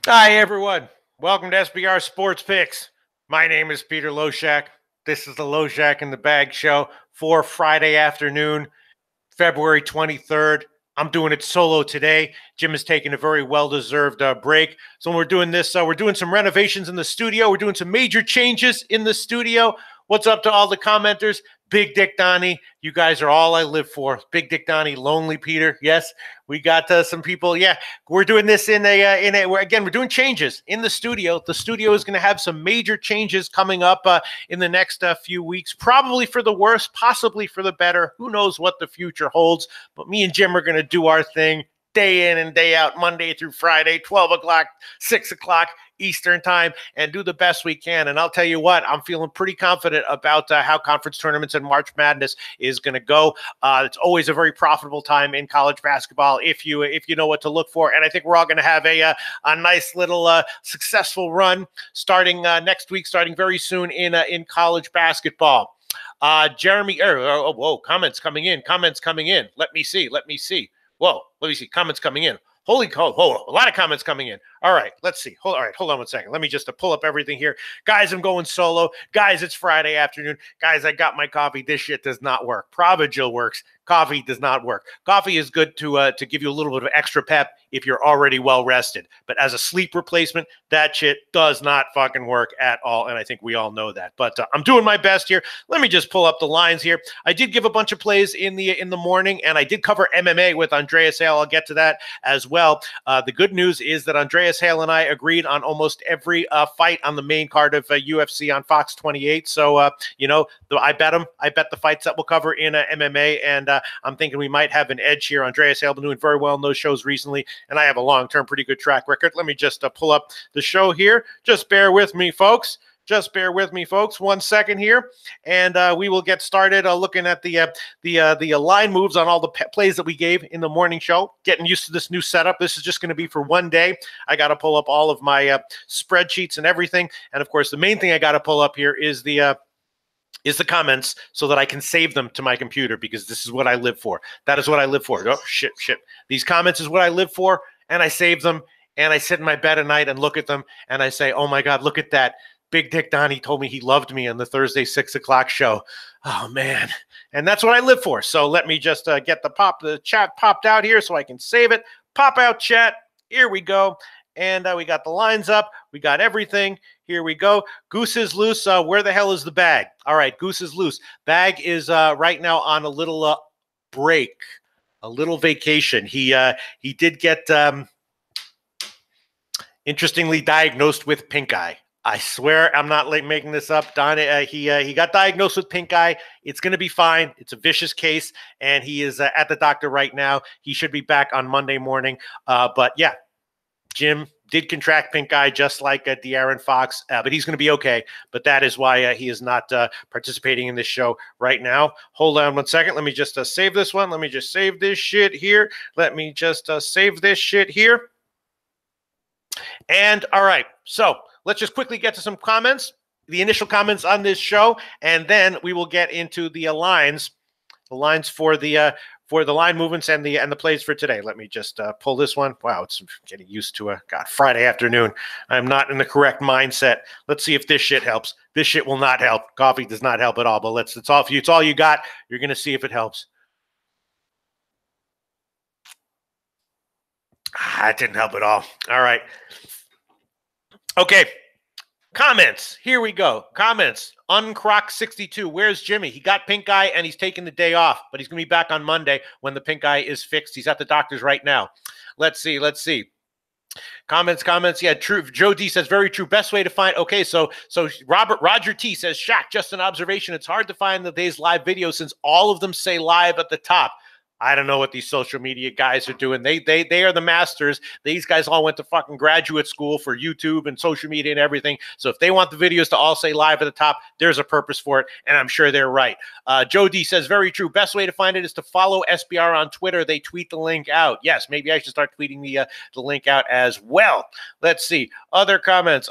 Hi, everyone. Welcome to SBR Sports Picks. My name is Peter Loshak. This is the Loshak in the Bag show for Friday afternoon, February 23rd. I'm doing it solo today. Jim is taking a very well-deserved break. So when we're doing this, we're doing some renovations in the studio. We're doing some major changes in the studio. What's up to all the commenters? Big Dick Donnie, you guys are all I live for. Big Dick Donnie, Lonely Peter. Yes, we got some people. Yeah, we're doing this we're doing changes in the studio. The studio is going to have some major changes coming up in the next few weeks, probably for the worse, possibly for the better. Who knows what the future holds? But me and Jim are going to do our thing day in and day out, Monday through Friday, 12 o'clock, 6 o'clock Eastern time, and do the best we can. And I'll tell you what, I'm feeling pretty confident about how conference tournaments and March Madness is going to go. It's always a very profitable time in college basketball if you know what to look for. And I think we're all going to have a nice little successful run starting next week, starting very soon in college basketball. Jeremy, whoa, comments coming in. Let me see. Whoa, let me see. Comments coming in. Holy cow, a lot of comments coming in. All right, let's see. Hold on 1 second. Let me just pull up everything here. Guys, I'm going solo. Guys, it's Friday afternoon. Guys, I got my coffee. This shit does not work. Provigil works. Coffee does not work. Coffee is good to give you a little bit of extra pep if you're already well rested. But as a sleep replacement, that shit does not fucking work at all. And I think we all know that. But I'm doing my best here. Let me just pull up the lines here. I did give a bunch of plays in the morning, and I did cover MMA with Andreas Hale. I'll get to that as well. The good news is that Andreas Hale and I agreed on almost every fight on the main card of UFC on Fox 28. So, I bet him. I bet the fights that we'll cover in MMA, and I'm thinking we might have an edge here. Andreas Hale been doing very well in those shows recently, and I have a long-term pretty good track record. Let me just pull up the show here. Just bear with me, folks. 1 second here, and we will get started looking at the line moves on all the plays that we gave in the morning show. Getting used to this new setup. This is just going to be for one day. I got to pull up all of my spreadsheets and everything, and of course, the main thing I got to pull up here is the comments so that I can save them to my computer, because this is what I live for. That is what I live for. Oh, shit. These comments is what I live for, and I save them, and I sit in my bed at night and look at them, and I say, oh my God, look at that. Big Dick Donnie told me he loved me on the Thursday 6 o'clock show. Oh, man. And that's what I live for. So let me just get the chat popped out here so I can save it. Pop out chat. Here we go. And we got the lines up. We got everything. Here we go. Goose is loose. Where the hell is the bag? All right, Goose is loose. Bag is right now on a little break, a little vacation. He did get interestingly diagnosed with pink eye. I swear I'm not making this up. Don, he got diagnosed with pink eye. It's going to be fine. It's a vicious case, and he is at the doctor right now. He should be back on Monday morning. But yeah, Jim did contract pink eye just like De'Aaron Fox, but he's going to be okay. But that is why he is not participating in this show right now. Hold on 1 second. Let me just save this one. Let me just save this shit here. And all right, so let's just quickly get to some comments, the initial comments on this show, and then we will get into the lines for the line movements and the plays for today. Let me just pull this one. Wow, it's getting used to Friday afternoon. I'm not in the correct mindset. Let's see if this shit helps. This shit will not help. Coffee does not help at all. But it's all for you. It's all you got. You're gonna see if it helps. It didn't help at all. All right. Okay. Comments. Here we go. Comments. Uncroc62. Where's Jimmy? He got pink eye and he's taking the day off, but he's going to be back on Monday when the pink eye is fixed. He's at the doctor's right now. Let's see. Comments. Yeah, true. Joe D says, very true. Best way to find. Okay, so Roger T says, Shaq, just an observation. It's hard to find the day's live videos since all of them say live at the top. I don't know what these social media guys are doing. They are the masters. These guys all went to fucking graduate school for YouTube and social media and everything. So if they want the videos to all say live at the top, there's a purpose for it, and I'm sure they're right. Joe D says, very true. Best way to find it is to follow SBR on Twitter. They tweet the link out. Yes, maybe I should start tweeting the link out as well. Let's see. Other comments.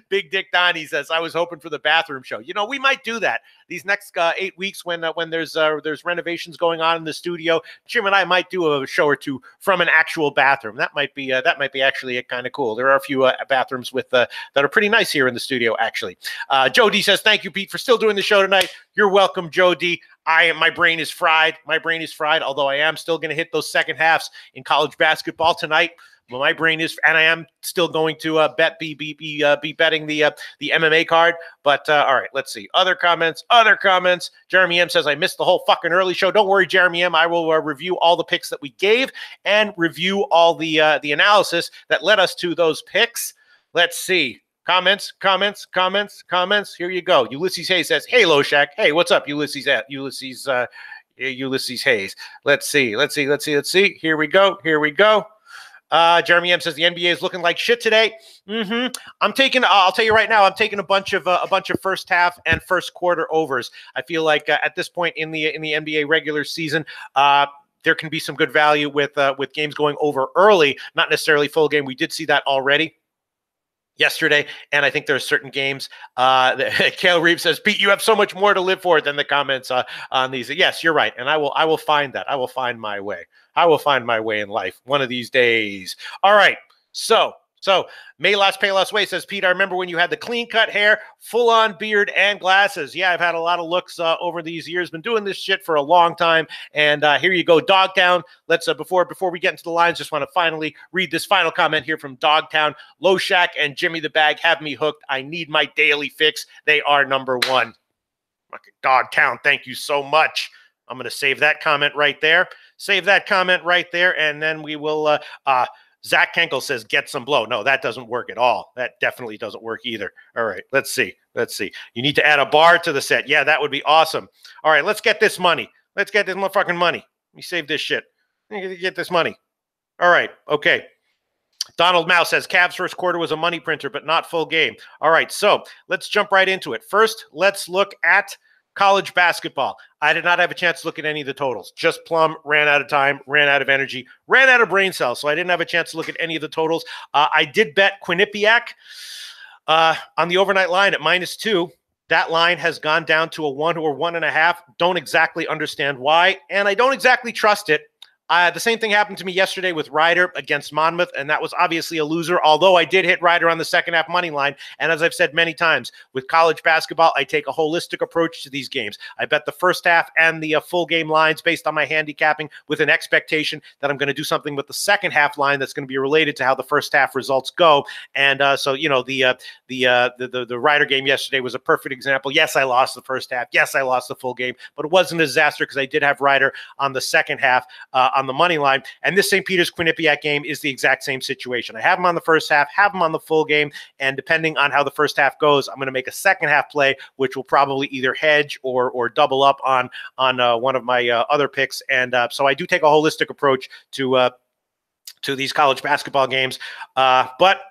Big Dick Donnie says, I was hoping for the bathroom show. You know, we might do that these next 8 weeks when there's renovations going on in the studio. Jim and I might do a show or two from an actual bathroom. That might be actually kind of cool. There are a few bathrooms with that are pretty nice here in the studio, actually. Joe D says, thank you, Pete, for still doing the show tonight. You're welcome, Joe D. My brain is fried. My brain is fried, although I am still going to hit those second halves in college basketball tonight. Well, my brain is, and I am still going to be betting the MMA card. But all right, let's see. Other comments. Jeremy M says, I missed the whole fucking early show. Don't worry, Jeremy M. I will review all the picks that we gave and review all the analysis that led us to those picks. Let's see. Comments. Here you go. Ulysses Hayes says, hey, Loshak. Hey, what's up, Ulysses Hayes. Let's see. Here we go. Jeremy M says the NBA is looking like shit today. I'll tell you right now, I'm taking a bunch of first half and first quarter overs. I feel like at this point in the NBA regular season, there can be some good value with games going over early, not necessarily full game. We did see that already yesterday, and I think there are certain games. Kale Reeves says, Pete, you have so much more to live for than the comments on these. Yes, you're right, and I will find that. I will find my way. I will find my way in life one of these days. All right, so Maylas Payless Way says, Pete, I remember when you had the clean-cut hair, full-on beard, and glasses. Yeah, I've had a lot of looks over these years. Been doing this shit for a long time. And here you go, Dogtown. Let's before we get into the lines, just want to finally read this final comment here from Dogtown. Loshak and Jimmy the Bag have me hooked. I need my daily fix. They are number one. Dogtown, thank you so much. I'm going to save that comment right there. And then we will Zach Kenkel says, get some blow. No, that doesn't work at all. That definitely doesn't work either. All right, let's see. You need to add a bar to the set. Yeah, that would be awesome. All right, let's get this money. Let's get this motherfucking money. Let me save this shit. Get this money. All right, okay. Donald Mouse says, Cavs first quarter was a money printer, but not full game. All right, so let's jump right into it. First, let's look at college basketball. I did not have a chance to look at any of the totals. Just plumb, ran out of time, ran out of energy, ran out of brain cells, so I didn't have a chance to look at any of the totals. I did bet Quinnipiac on the overnight line at -2. That line has gone down to a 1 or 1.5. Don't exactly understand why, and I don't exactly trust it. The same thing happened to me yesterday with Ryder against Monmouth, and that was obviously a loser, although I did hit Ryder on the second half money line. And as I've said many times, with college basketball, I take a holistic approach to these games. I bet the first half and the full game lines based on my handicapping with an expectation that I'm going to do something with the second half line that's going to be related to how the first half results go. And so, you know, the Ryder game yesterday was a perfect example. Yes, I lost the first half. Yes, I lost the full game, but it wasn't a disaster because I did have Ryder on the second half on the money line. And this St. Peter's Quinnipiac game is the exact same situation. I have them on the first half, have them on the full game, and depending on how the first half goes, I'm going to make a second half play, which will probably either hedge or double up on one of my other picks. And so I do take a holistic approach to these college basketball games. But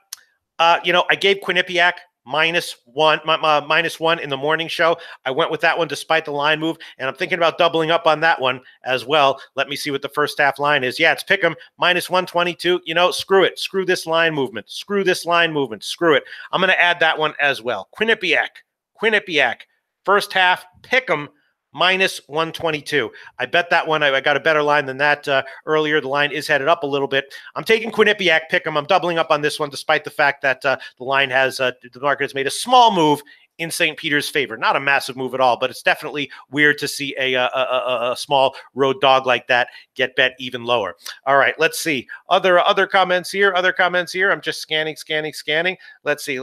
you know, I gave Quinnipiac -1 in the morning show. I went with that one despite the line move, and I'm thinking about doubling up on that one as well. Let me see what the first half line is. Yeah, it's Pick'em -122. You know, screw it. Screw this line movement. Screw it. I'm going to add that one as well. Quinnipiac. First half, Pick'em -122. I bet that one. I got a better line than that earlier. The line is headed up a little bit. I'm taking Quinnipiac Pick'em. I'm doubling up on this one, despite the fact that the line has the market has made a small move in St. Peter's favor. Not a massive move at all, but it's definitely weird to see a small road dog like that get bet even lower. All right, let's see. Other comments here. I'm just scanning. Let's see.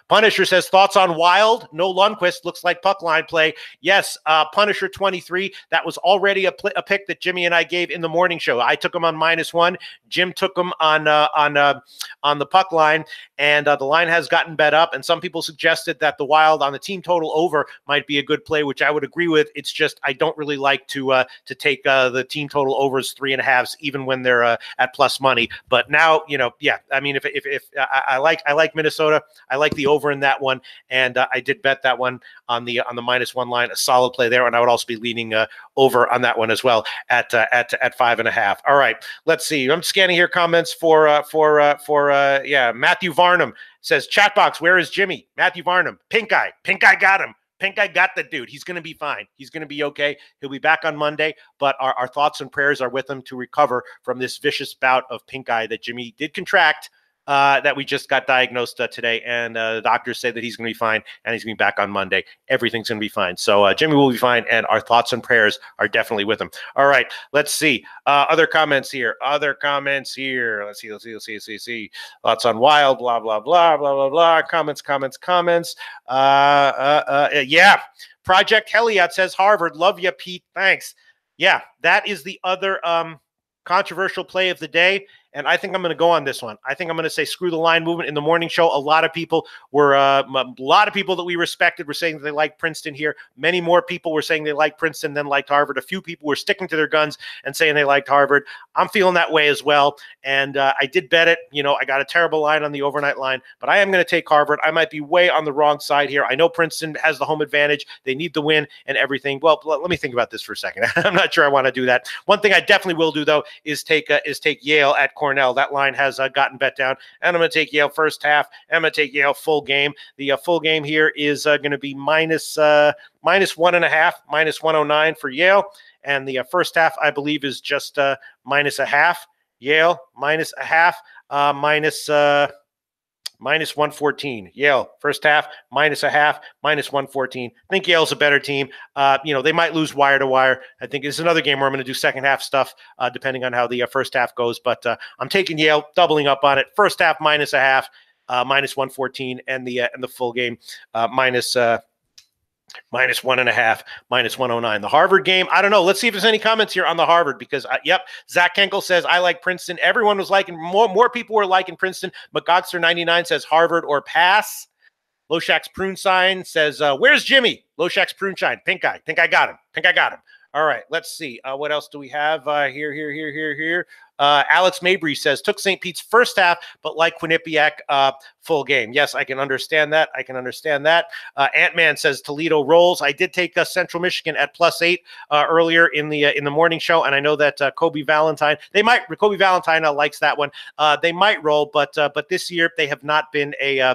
Punisher says, thoughts on Wild? No Lundqvist. Looks like puck line play. Yes, Punisher 23. That was already a pick that Jimmy and I gave in the morning show. I took him on -1. Jim took him on the puck line, and the line has gotten bet up. And some people suggested that the Wild on the team total over might be a good play, which I would agree with. It's just I don't really like to take the team total overs 3.5s, even when they're at plus money. But now, you know, yeah, I mean, if I like Minnesota, I like the over in that one, and I did bet that one on the -1 line, a solid play there, and I would also be leaning over on that one as well at 5.5. All right, let's see. I'm scanning here comments for Matthew Varnum says, chat box, where is Jimmy? Matthew Varnum, pink eye got him. Pink Eye got the dude. He's going to be fine. He's going to be okay. He'll be back on Monday, but our thoughts and prayers are with him to recover from this vicious bout of pink eye that Jimmy did contract, that we just got diagnosed today. And the doctors say that he's going to be fine and he's going to be back on Monday. Everything's going to be fine. So Jimmy will be fine, and our thoughts and prayers are definitely with him. All right, let's see. Other comments here. Let's see. Thoughts on Wild, blah, blah, blah, blah, blah, blah. Comments. Yeah. Project Heliot says Harvard. Love you, Pete. Thanks. Yeah, that is the other controversial play of the day. And I think I'm going to go on this one. I think I'm going to say screw the line movement in the morning show. A lot of people that we respected were saying that they liked Princeton here. Many more people were saying they liked Princeton than liked Harvard. A few people were sticking to their guns and saying they liked Harvard. I'm feeling that way as well. And I did bet it. I got a terrible line on the overnight line, but I am going to take Harvard. I might be way on the wrong side here. I know Princeton has the home advantage. They need the win and everything. Well, let me think about this for a second. I'm not sure I want to do that. One thing I definitely will do, though, is take Yale at Cornell. That line has gotten bet down, and I'm going to take Yale first half, and I'm going to take Yale full game. The full game here is going to be minus 1.5, minus 109 for Yale, and the first half, I believe, is just minus a half. Yale minus a half, minus 114. Yale first half minus a half, minus 114. I think Yale's a better team. They might lose wire to wire. I think it's another game where I'm going to do second half stuff, depending on how the first half goes. But I'm taking Yale, doubling up on it. First half minus a half, minus 114, and the full game minus 1.5, minus 109. The Harvard game, I don't know. Let's see if there's any comments here on the Harvard, because, Zach Kenkel says, I like Princeton. Everyone was liking, more people were liking Princeton. McGoxter99 says Harvard or pass. Loshak's prune sign says, where's Jimmy? Loshak's prune sign, pink eye. Think I got him. All right, let's see. What else do we have here? Alex Mabry says, took St. Pete's first half, but like Quinnipiac, full game. Yes, I can understand that. Ant-Man says Toledo rolls. I did take Central Michigan at +8 earlier in the morning show, and I know that Kobe Valentine likes that one. They might roll, but this year they have not been a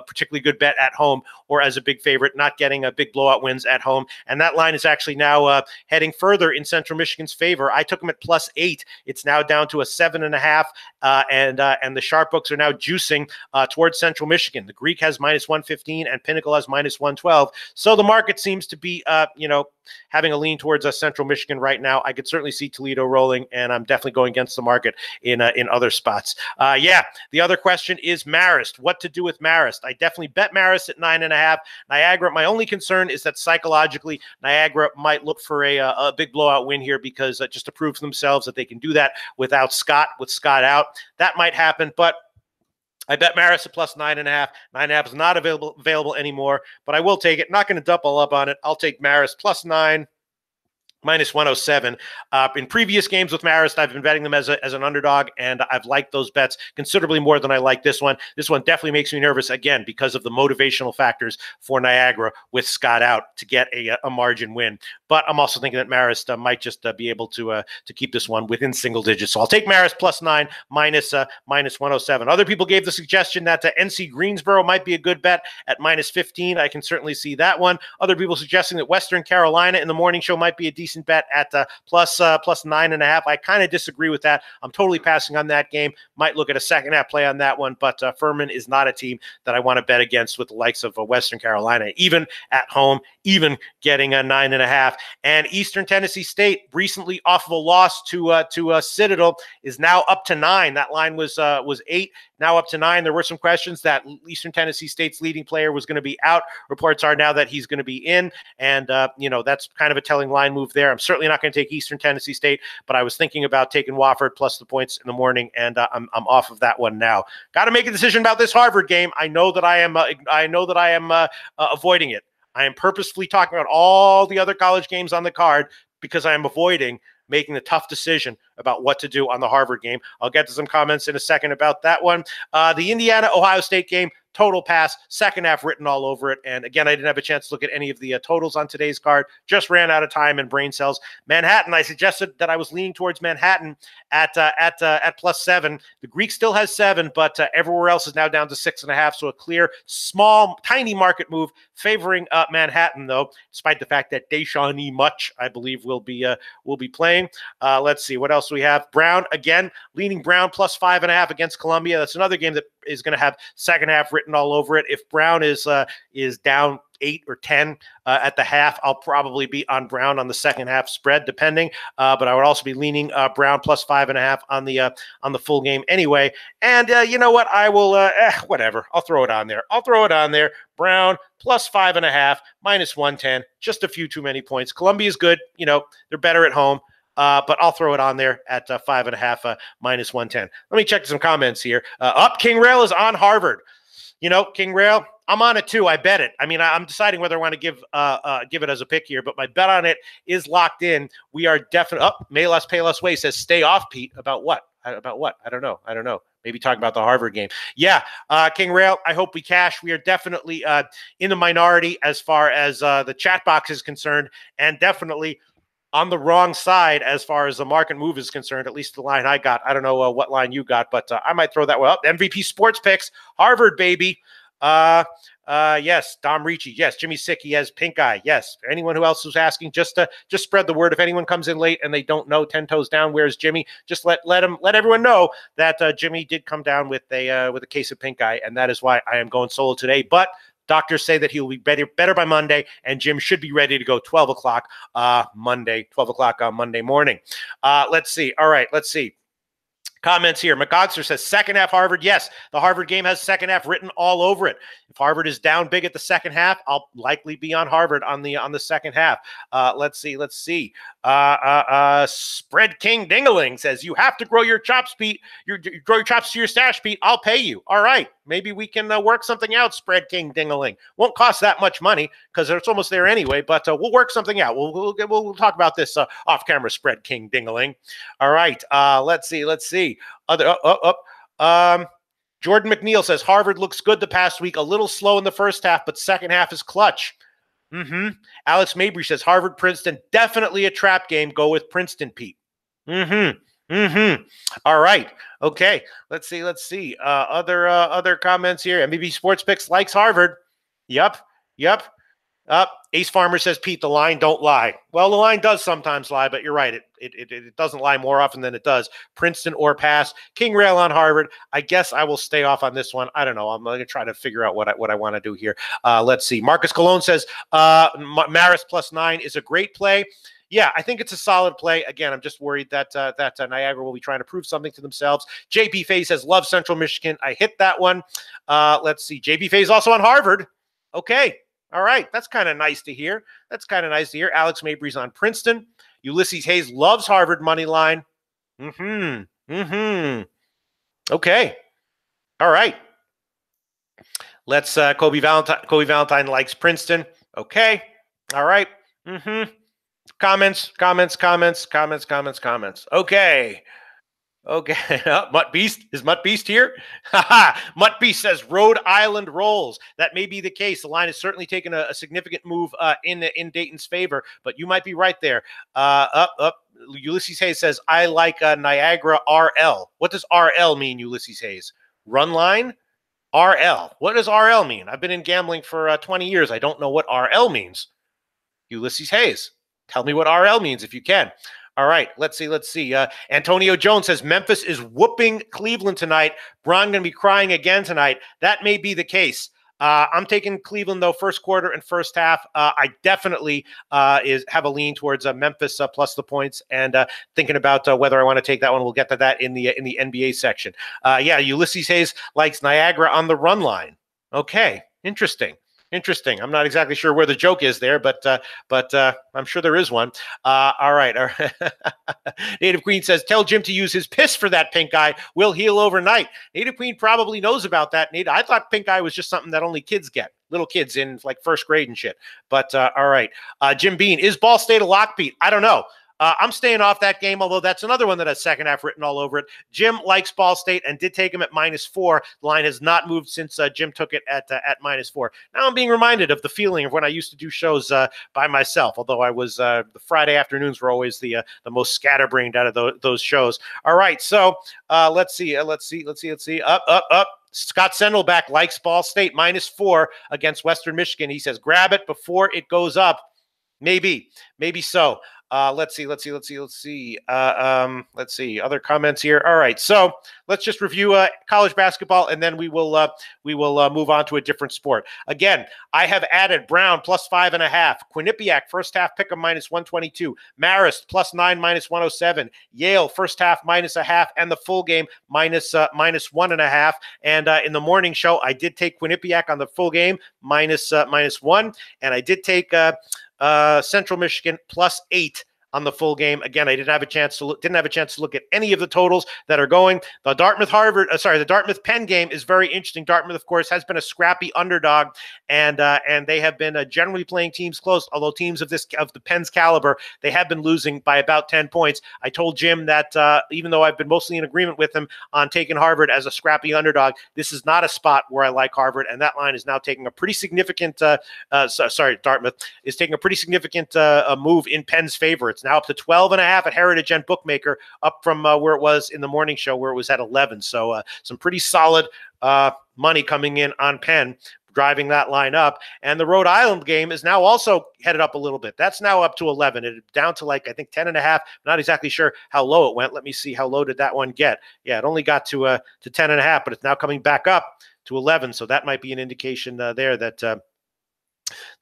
particularly good bet at home or as a big favorite, not getting a big blowout wins at home. And that line is actually now heading further in Central Michigan's favor. I took them at +8. It's now down to a 7.5. And the sharp books are now juicing towards Central Michigan. The Greek has minus 115 and Pinnacle has minus 112. So the market seems to be, having a lean towards Central Michigan right now. I could certainly see Toledo rolling, and I'm definitely going against the market in other spots. The other question is Marist. What to do with Marist? I definitely bet Marist at 9.5. Niagara, my only concern is that psychologically Niagara might look for a big blowout win here, because just to prove to themselves that they can do that without Scott, with Scott out. That might happen, but I bet Marist at +9.5. 9.5 is not available anymore, but I will take it. Not going to double up on it. I'll take Marist +9. minus 107. In previous games with Marist, I've been betting them as an underdog, and I've liked those bets considerably more than I like this one. This one definitely makes me nervous, again, because of the motivational factors for Niagara with Scott out to get a margin win. But I'm also thinking that Marist might just be able to keep this one within single digits. So I'll take Marist +9, minus 107. Other people gave the suggestion that NC Greensboro might be a good bet at -15. I can certainly see that one. Other people suggesting that Western Carolina in the morning show might be a decent bet at plus 9.5. I kind of disagree with that. I'm totally passing on that game. Might look at a second half play on that one, but Furman is not a team that I want to bet against with the likes of Western Carolina, even at home, even getting a 9.5. And Eastern Tennessee State, recently off of a loss to Citadel, is now up to 9. That line was 8, now up to 9. There were some questions that Eastern Tennessee State's leading player was going to be out. Reports are now that he's going to be in, and that's kind of a telling line move there. I'm certainly not going to take Eastern Tennessee State, but I was thinking about taking Wofford plus the points in the morning, and I'm off of that one now. Got to make a decision about this Harvard game. I know that I am avoiding it. I am purposefully talking about all the other college games on the card because I am avoiding making the tough decision about what to do on the Harvard game. I'll get to some comments in a second about that one. The Indiana-Ohio State game, total pass, second half written all over it. And again, I didn't have a chance to look at any of the totals on today's card. Just ran out of time and brain cells. Manhattan, I suggested that I was leaning towards Manhattan at +7. The Greek still has 7, but everywhere else is now down to 6.5. So a clear, small, tiny market move favoring Manhattan, though, despite the fact that Deshaun Much, I believe, will be playing. Let's see. What else do we have? Brown, again, leaning Brown plus 5.5 against Columbia. That's another game that is going to have second half written all over it. If Brown is down 8 or 10 at the half, I'll probably be on Brown on the second half spread, depending. But I would also be leaning Brown plus 5.5 on the full game anyway. And you know what? I will whatever. I'll throw it on there. Brown plus 5.5 minus 110. Just a few too many points. Columbia is good. They're better at home. But I'll throw it on there at 5.5 minus 110. Let me check some comments here. King Rail is on Harvard. King Rail, I'm on it too. I bet it. I mean, I'm deciding whether I want to give it as a pick here, but my bet on it is locked in. We are definitely up. May Less Pay Less Way says stay off, Pete. About what? I don't know. Maybe talk about the Harvard game. Yeah, King Rail, I hope we cash. We are definitely in the minority as far as the chat box is concerned, and definitely on the wrong side as far as the market move is concerned, at least the line I got. I don't know what line you got, but I might throw that one up. MVP Sports Picks, Harvard, baby. Yes, Dom Ricci. Yes, Jimmy Sick. Has pink eye. Yes. For anyone who else who's asking, just spread the word. If anyone comes in late and they don't know 10 toes down, where's Jimmy? Just let everyone know that Jimmy did come down with a case of pink eye, and that is why I am going solo today. But doctors say that he'll be better by Monday, and Jim should be ready to go 12 o'clock Monday, 12 o'clock on Monday morning. Let's see. All right, let's see. Comments here. McGogster says second half Harvard. Yes, the Harvard game has second half written all over it. If Harvard is down big at the second half, I'll likely be on Harvard on the second half. Let's see. Spread King Dingaling says you have to grow your chops, Pete. You grow your chops to your stash, Pete. I'll pay you. All right. Maybe we can work something out, Spread King Dingaling. Won't cost that much money because it's almost there anyway, but we'll work something out. We'll talk about this off camera, Spread King Dingaling. All right. Let's see. Jordan McNeil says Harvard looks good the past week. A little slow in the first half, but second half is clutch. Alex Mabry says Harvard Princeton, definitely a trap game. Go with Princeton, Pete. All right. Okay. Let's see. Other comments here. MVP Sports Picks likes Harvard. Yep. Ace Farmer says, Pete, the line don't lie. Well, the line does sometimes lie, but you're right. It doesn't lie more often than it does. Princeton or pass. King Rail on Harvard. I guess I will stay off on this one. I don't know. I'm going to try to figure out what I want to do here. Let's see. Marcus Colon says Maris plus 9 is a great play. Yeah, I think it's a solid play. Again, I'm just worried that Niagara will be trying to prove something to themselves. JP Faye says, love Central Michigan. I hit that one. Let's see. JP Faye is also on Harvard. Okay. All right. That's kind of nice to hear. Alex Mabry's on Princeton. Ulysses Hayes loves Harvard money line. Okay. All right. Let's Kobe Valentine likes Princeton. Okay. All right. Comments. Okay. Mutt Beast. Is Mutt Beast here? Mutt Beast says Rhode Island rolls. That may be the case. The line has certainly taken a significant move in Dayton's favor, but you might be right there. Up. Ulysses Hayes says, I like Niagara RL. What does RL mean, Ulysses Hayes? Run line? RL. What does RL mean? I've been in gambling for 20 years. I don't know what RL means. Ulysses Hayes, tell me what RL means if you can. All right, let's see. Antonio Jones says Memphis is whooping Cleveland tonight. Bron going to be crying again tonight. That may be the case. I'm taking Cleveland, though, first quarter and first half. I definitely have a lean towards Memphis plus the points, and thinking about whether I want to take that one. We'll get to that in the NBA section. Ulysses Hayes likes Niagara on the run line. Okay, interesting. I'm not exactly sure where the joke is there, but I'm sure there is one. All right. Native Queen says, tell Jim to use his piss for that pink eye. Will heal overnight. Native Queen probably knows about that. I thought pink eye was just something that only kids get. Little kids in like first grade and shit. But all right. Jim Bean, is Ball State a lock, Pete? I don't know. I'm staying off that game, although that's another one that has second half written all over it. Jim likes Ball State and did take him at -4. The line has not moved since Jim took it at -4. Now I'm being reminded of the feeling of when I used to do shows by myself, although I was the Friday afternoons were always the most scatterbrained out of those shows. All right, so let's see. Up. Scott Sendelback likes Ball State -4 against Western Michigan. He says, grab it before it goes up. Maybe so. Let's see. Let's see. Other comments here. All right. So let's just review college basketball, and then we will move on to a different sport. Again, I have added Brown +5.5, Quinnipiac first half pick 'em -122, Marist +9 -107, Yale first half -0.5, and the full game -1.5. And in the morning show, I did take Quinnipiac on the full game -1, and I did take Central Michigan +8 on the full game. Again, I didn't have a chance to look at any of the totals that are going. The Dartmouth Penn game is very interesting. Dartmouth, of course, has been a scrappy underdog, and they have been generally playing teams close. Although teams of the Penn's caliber, they have been losing by about 10 points. I told Jim that even though I've been mostly in agreement with him on taking Harvard as a scrappy underdog, this is not a spot where I like Harvard, and that line is now taking a pretty significant. Dartmouth is taking a pretty significant move in Penn's favor. It's now up to 12.5 at Heritage and Bookmaker, up from where it was in the morning show, where it was at 11. So some pretty solid money coming in on Penn, driving that line up. And the Rhode Island game is now also headed up a little bit. That's now up to 11. It's down to I think 10.5. Not exactly sure how low it went. Let me see, how low did that one get? Yeah, it only got to 10.5, but it's now coming back up to 11. So that might be an indication there that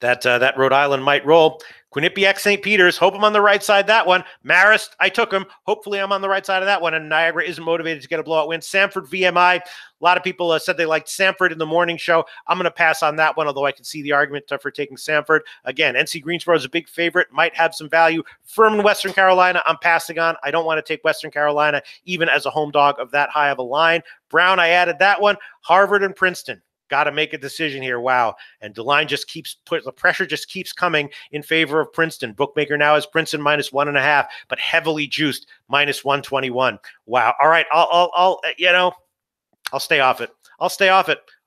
that Rhode Island might roll. Quinnipiac, St. Peter's, hope I'm on the right side that one. Marist, I took him. Hopefully I'm on the right side of that one. And Niagara isn't motivated to get a blowout win. Samford, VMI. A lot of people said they liked Samford in the morning show. I'm going to pass on that one, although I can see the argument for taking Samford. Again, NC Greensboro is a big favorite, might have some value. Furman, Western Carolina, I'm passing on. I don't want to take Western Carolina even as a home dog of that high of a line. Brown, I added that one. Harvard and Princeton. Got to make a decision here. Wow. And the line just the pressure just keeps coming in favor of Princeton. Bookmaker now has Princeton -1.5, but heavily juiced -121. Wow. All right. I'll stay off it. I'll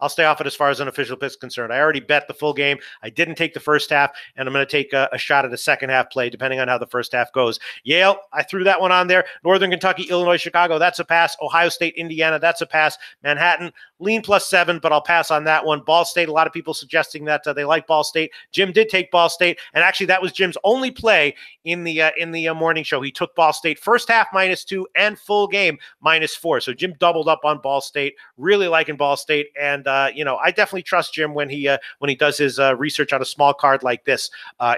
stay off it as far as unofficial pick is concerned. I already bet the full game. I didn't take the first half, and I'm going to take a shot at a second half play, depending on how the first half goes. Yale, I threw that one on there. Northern Kentucky, Illinois, Chicago, that's a pass. Ohio State, Indiana, that's a pass. Manhattan, lean +7, but I'll pass on that one. Ball State, a lot of people suggesting that they like Ball State. Jim did take Ball State, and actually that was Jim's only play in the morning show. He took Ball State first half -2 and full game -4. So Jim doubled up on Ball State. Really liking Ball State, and I definitely trust Jim when he does his research on a small card like this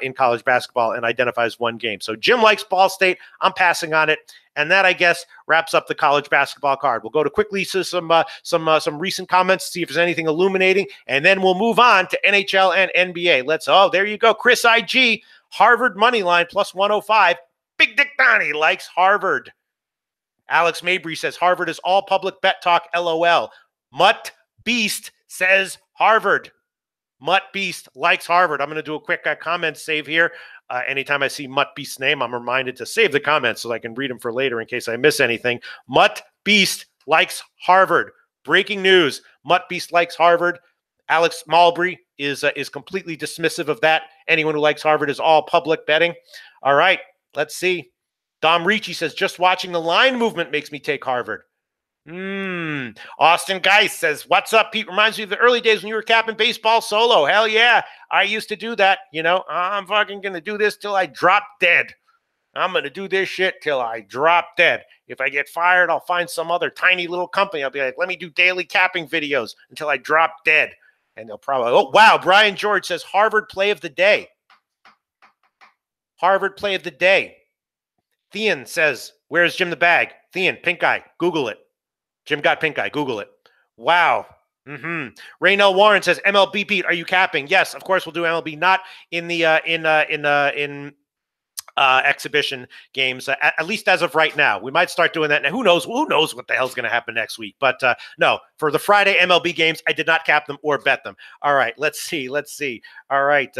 in college basketball and identifies one game. So Jim likes Ball State. I'm passing on it. And that, I guess, wraps up the college basketball card. We'll go to quickly to some recent comments, see if there's anything illuminating, and then we'll move on to NHL and NBA. There you go. Chris IG, Harvard money line +105. Big Dick Donnie likes Harvard. Alex Mabry says Harvard is all public bet talk, LOL. Mutt Beast says Harvard. Mutt Beast likes Harvard. I'm going to do a quick comment save here. Anytime I see Mutt Beast's name, I'm reminded to save the comments so I can read them for later in case I miss anything. Mutt Beast likes Harvard. Breaking news. Mutt Beast likes Harvard. Alex Mabry is completely dismissive of that. Anyone who likes Harvard is all public betting. All right, let's see. Dom Ricci says, just watching the line movement makes me take Harvard. Austin Geist says, what's up, Pete? Reminds me of the early days when you were capping baseball solo. Hell yeah. I used to do that. I'm fucking going to do this till I drop dead. I'm going to do this shit till I drop dead. If I get fired, I'll find some other tiny little company. I'll be like, let me do daily capping videos until I drop dead. And they'll probably, oh, wow. Brian George says Harvard play of the day. Harvard play of the day. Thean says, where's Jim the Bag? Thean, pink eye. Google it. Jim got pink eye. Google it. Wow. Raynell Warren says, MLB, Pete, are you capping? Yes, of course we'll do MLB, not in the exhibition games, at least as of right now. We might start doing that. Now, who knows what the hell's going to happen next week. But no, for the Friday MLB games, I did not cap them or bet them. All right, let's see. All right,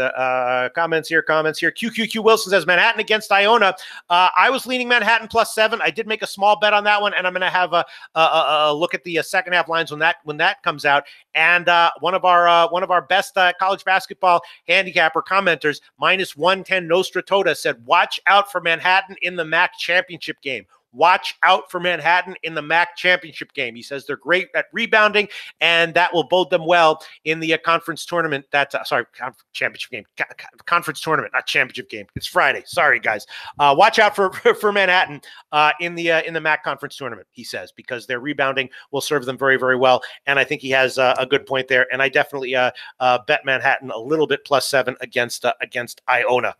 comments here. QQQ Wilson says Manhattan against Iona. I was leaning Manhattan +7. I did make a small bet on that one, and I'm going to have a look at the second half lines when that comes out. And one of our best college basketball handicapper commenters, -110 Nostra Tota, said, watch out for Manhattan in the MAC championship game. watch out for Manhattan in the MAC championship game. He says they're great at rebounding, and that will bode them well in the conference tournament. Championship game, conference tournament, not championship game. It's Friday. Sorry, guys. Watch out for Manhattan in the MAC conference tournament, he says, because their rebounding will serve them very, very well. And I think he has a good point there. And I definitely bet Manhattan a little bit +7 against Iona.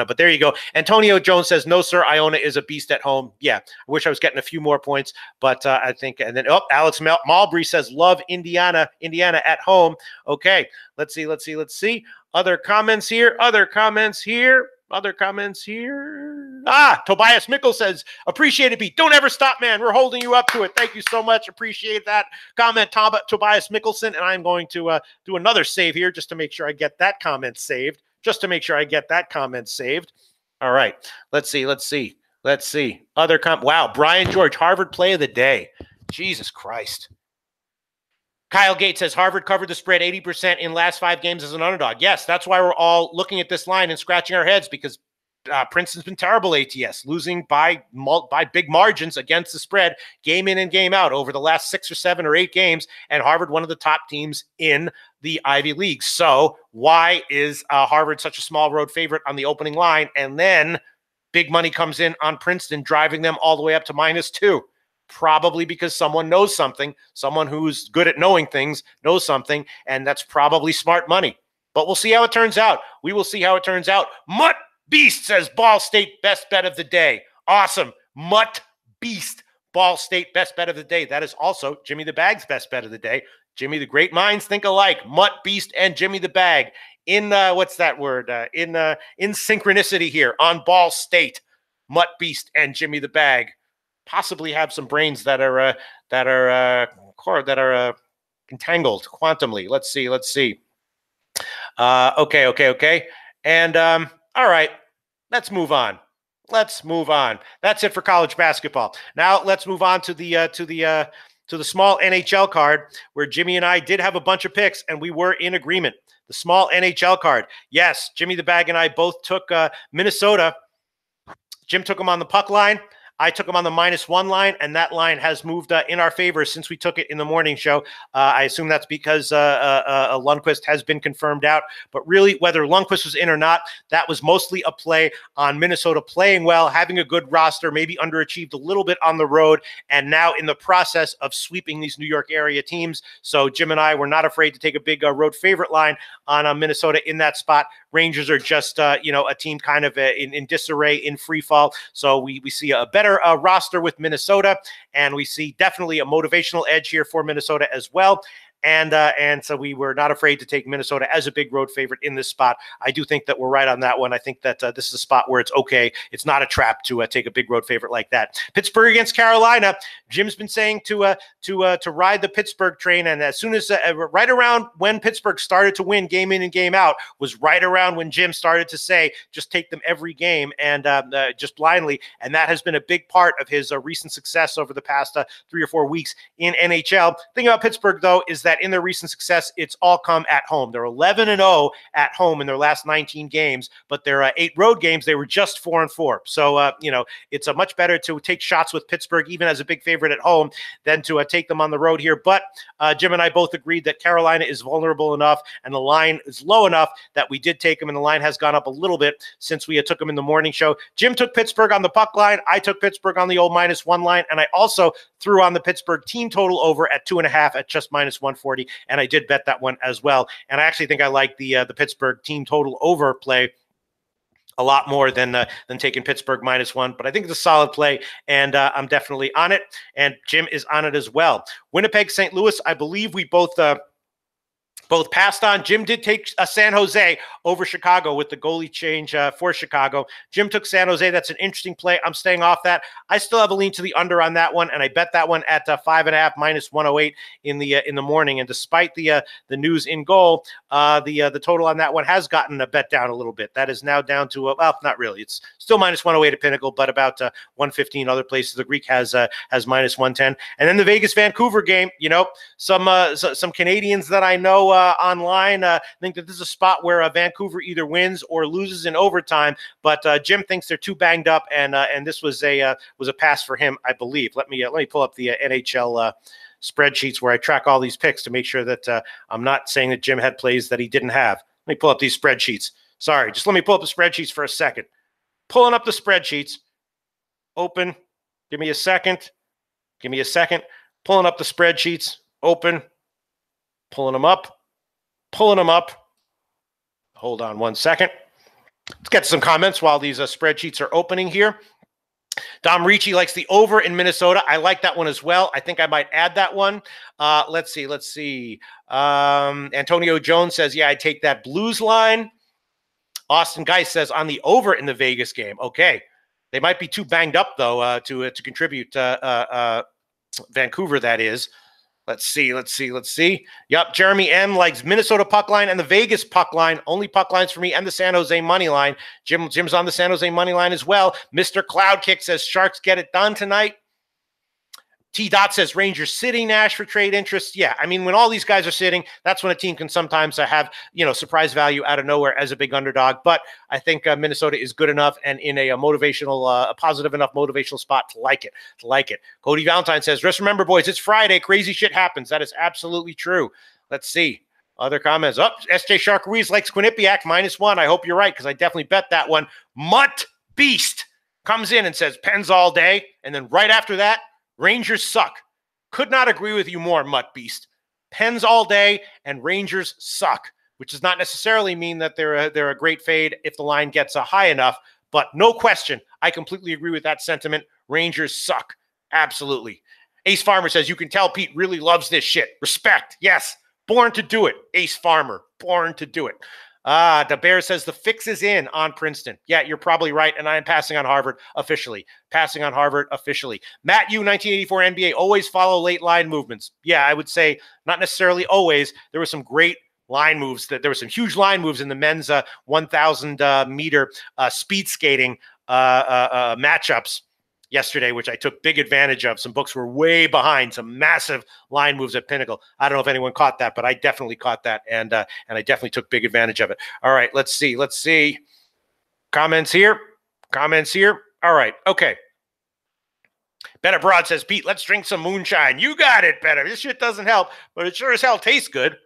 But there you go. Antonio Jones says, no, sir, Iona is a beast at home. Yeah, I wish I was getting a few more points, but I think, and then, Alex Malbury says, love Indiana at home. Okay, let's see. Other comments here. Tobias Mickle says, appreciate it, Pete. Don't ever stop, man. We're holding you up to it. Thank you so much. Appreciate that comment, Tobias Mickelson. And I'm going to do another save here just to make sure I get that comment saved. All right. Let's see. Wow. Brian George, Harvard play of the day. Jesus Christ. Kyle Gates says Harvard covered the spread 80% in last 5 games as an underdog. Yes, that's why we're all looking at this line and scratching our heads, because Princeton's been terrible ATS, losing by big margins against the spread game in and game out over the last 6 or 7 or 8 games, and Harvard one of the top teams in the Ivy League. So why is Harvard such a small road favorite on the opening line, and then big money comes in on Princeton, driving them all the way up to -2? Probably because someone knows something. Someone who's good at knowing things knows something, and that's probably smart money. But we'll see how it turns out. We will see how it turns out. Mutt Beast says Ball State best bet of the day. Awesome. Mutt Beast, Ball State best bet of the day. That is also Jimmy the Bag's best bet of the day. Jimmy, the great minds think alike. Mutt Beast and Jimmy the Bag in what's that word? In synchronicity here on Ball State. Mutt Beast and Jimmy the Bag possibly have some brains that are entangled quantumly. Let's see. Okay. And all right, let's move on. That's it for college basketball. Now let's move on to the small NHL card, where Jimmy and I did have a bunch of picks and we were in agreement. The small NHL card. Yes, Jimmy the Bag and I both took Minnesota. Jim took them on the puck line. I took them on the -1 line, and that line has moved in our favor since we took it in the morning show. I assume that's because Lundqvist has been confirmed out. But really, whether Lundqvist was in or not, that was mostly a play on Minnesota playing well, having a good roster, maybe underachieved a little bit on the road, and now in the process of sweeping these New York area teams. So Jim and I were not afraid to take a big road favorite line on Minnesota in that spot. Rangers are just, a team kind of in disarray, in free fall. So we see a better roster with Minnesota, and we see definitely a motivational edge here for Minnesota as well. And so we were not afraid to take Minnesota as a big road favorite in this spot. I do think that we're right on that one. I think that this is a spot where it's okay. It's not a trap to take a big road favorite like that. Pittsburgh against Carolina. Jim's been saying to ride the Pittsburgh train, and as soon as right around when Pittsburgh started to win game in and game out was right around when Jim started to say just take them every game and just blindly, and that has been a big part of his recent success over the past 3 or 4 weeks in NHL. The thing about Pittsburgh, though, is that in their recent success, it's all come at home. They're 11-0 at home in their last 19 games, but their 8 road games, they were just 4-4. So, it's a much better to take shots with Pittsburgh, even as a big favorite at home, than to take them on the road here. But Jim and I both agreed that Carolina is vulnerable enough and the line is low enough that we did take them, and the line has gone up a little bit since we took them in the morning show. Jim took Pittsburgh on the puck line. I took Pittsburgh on the old -1 line, and I also threw on the Pittsburgh team total over at 2.5 at just -140, and I did bet that one as well. And I actually think I like the Pittsburgh team total over play a lot more than taking Pittsburgh -1, but I think it's a solid play, and I'm definitely on it, and Jim is on it as well. Winnipeg, St. Louis, I believe we both passed on. Jim did take San Jose over Chicago with the goalie change for Chicago. Jim took San Jose. That's an interesting play. I'm staying off that. I still have a lean to the under on that one, and I bet that one at 5.5 -108 in the morning. And despite the news in goal, the total on that one has gotten a bet down a little bit. That is now down to not really. It's still -108 at Pinnacle, but about 115 other places. The Greek has -110. And then the Vegas Vancouver game. Some Canadians that I know online think that this is a spot where Vancouver either wins or loses in overtime. But Jim thinks they're too banged up, and this was a pass for him, I believe. Let me pull up the NHL spreadsheets where I track all these picks to make sure that I'm not saying that Jim had plays that he didn't have. Let me pull up these spreadsheets. Sorry, just let me pull up the spreadsheets for a second. Pulling up the spreadsheets. Open. Give me a second. Give me a second. Pulling up the spreadsheets. Open. Pulling them up. Pulling them up. Hold on one second. Let's get to some comments while these spreadsheets are opening here. Dom Ricci likes the over in Minnesota. I like that one as well. I think I might add that one. Let's see. Antonio Jones says, yeah, I'd take that Blues line. Austin Geist says on the over in the Vegas game. Okay. They might be too banged up, though, to contribute. Vancouver, that is. Let's see. Yep, Jeremy M. likes Minnesota puck line and the Vegas puck line. Only puck lines for me, and the San Jose money line. Jim's on the San Jose money line as well. Mr. Cloudkick says Sharks get it done tonight. T-Dot says Rangers sitting Nash for trade interest. Yeah, I mean, when all these guys are sitting, that's when a team can sometimes have, surprise value out of nowhere as a big underdog. But I think Minnesota is good enough and in a motivational, a positive enough motivational spot to like it. Cody Valentine says, just remember, boys, it's Friday. Crazy shit happens. That is absolutely true. Let's see. Other comments. SJ Shark Ruiz likes Quinnipiac -1. I hope you're right because I definitely bet that one. Mutt Beast comes in and says Pens all day. And then right after that, Rangers suck. Could not agree with you more, Mutt Beast. Pens all day and Rangers suck, which does not necessarily mean that they're a great fade if the line gets high enough. But no question, I completely agree with that sentiment. Rangers suck. Absolutely. Ace Farmer says, you can tell Pete really loves this shit. Respect. Yes. Born to do it. Ace Farmer. Born to do it. The Bear says the fix is in on Princeton. Yeah, you're probably right, and I am passing on Harvard officially. Matt U, 1984 NBA, always follow late line movements. Yeah, I would say not necessarily always. There were some great line moves. There were some huge line moves in the men's 1,000 meter speed skating matchups yesterday, which I took big advantage of. Some books were way behind, some massive line moves at Pinnacle. I don't know if anyone caught that, but I definitely caught that, and I definitely took big advantage of it. All right, let's see. Comments here. All right, okay. Better Broad says, Pete, let's drink some moonshine. You got it, Better. This shit doesn't help, but it sure as hell tastes good.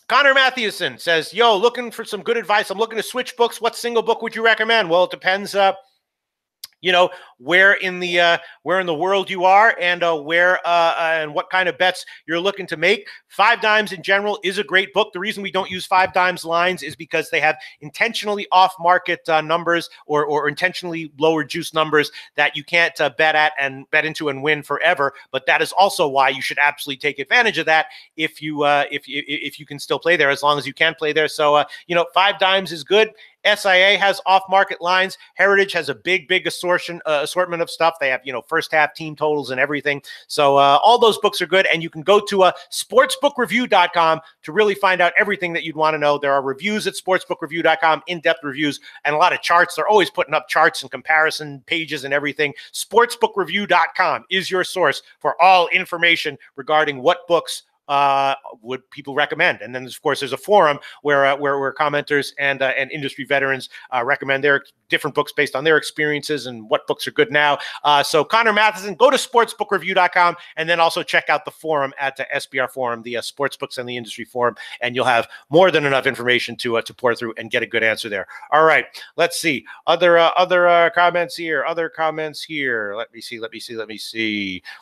Connor Matthewson says, yo, looking for some good advice. I'm looking to switch books. What single book would you recommend? Well, it depends, where in the world you are and where and what kind of bets you're looking to make. Five Dimes in general is a great book. The reason we don't use Five Dimes lines is because they have intentionally off-market numbers or intentionally lower juice numbers that you can't bet at and bet into and win forever. But that is also why you should absolutely take advantage of that if you can still play there, as long as you can play there. So Five Dimes is good. SIA has off-market lines. Heritage has a big assortment of stuff. They have, first half team totals and everything. So all those books are good. And you can go to sportsbookreview.com to really find out everything that you'd want to know. There are reviews at sportsbookreview.com, in-depth reviews, and a lot of charts. They're always putting up charts and comparison pages and everything. Sportsbookreview.com is your source for all information regarding what books would people recommend. And then, of course, there's a forum where commenters and industry veterans recommend their different books based on their experiences and what books are good now. So Connor Matheson, go to sportsbookreview.com and then also check out the forum at the SBR Forum, the Sportsbooks and the Industry Forum, and you'll have more than enough information to pour through and get a good answer there. All right, let's see. Other comments here. Let me see.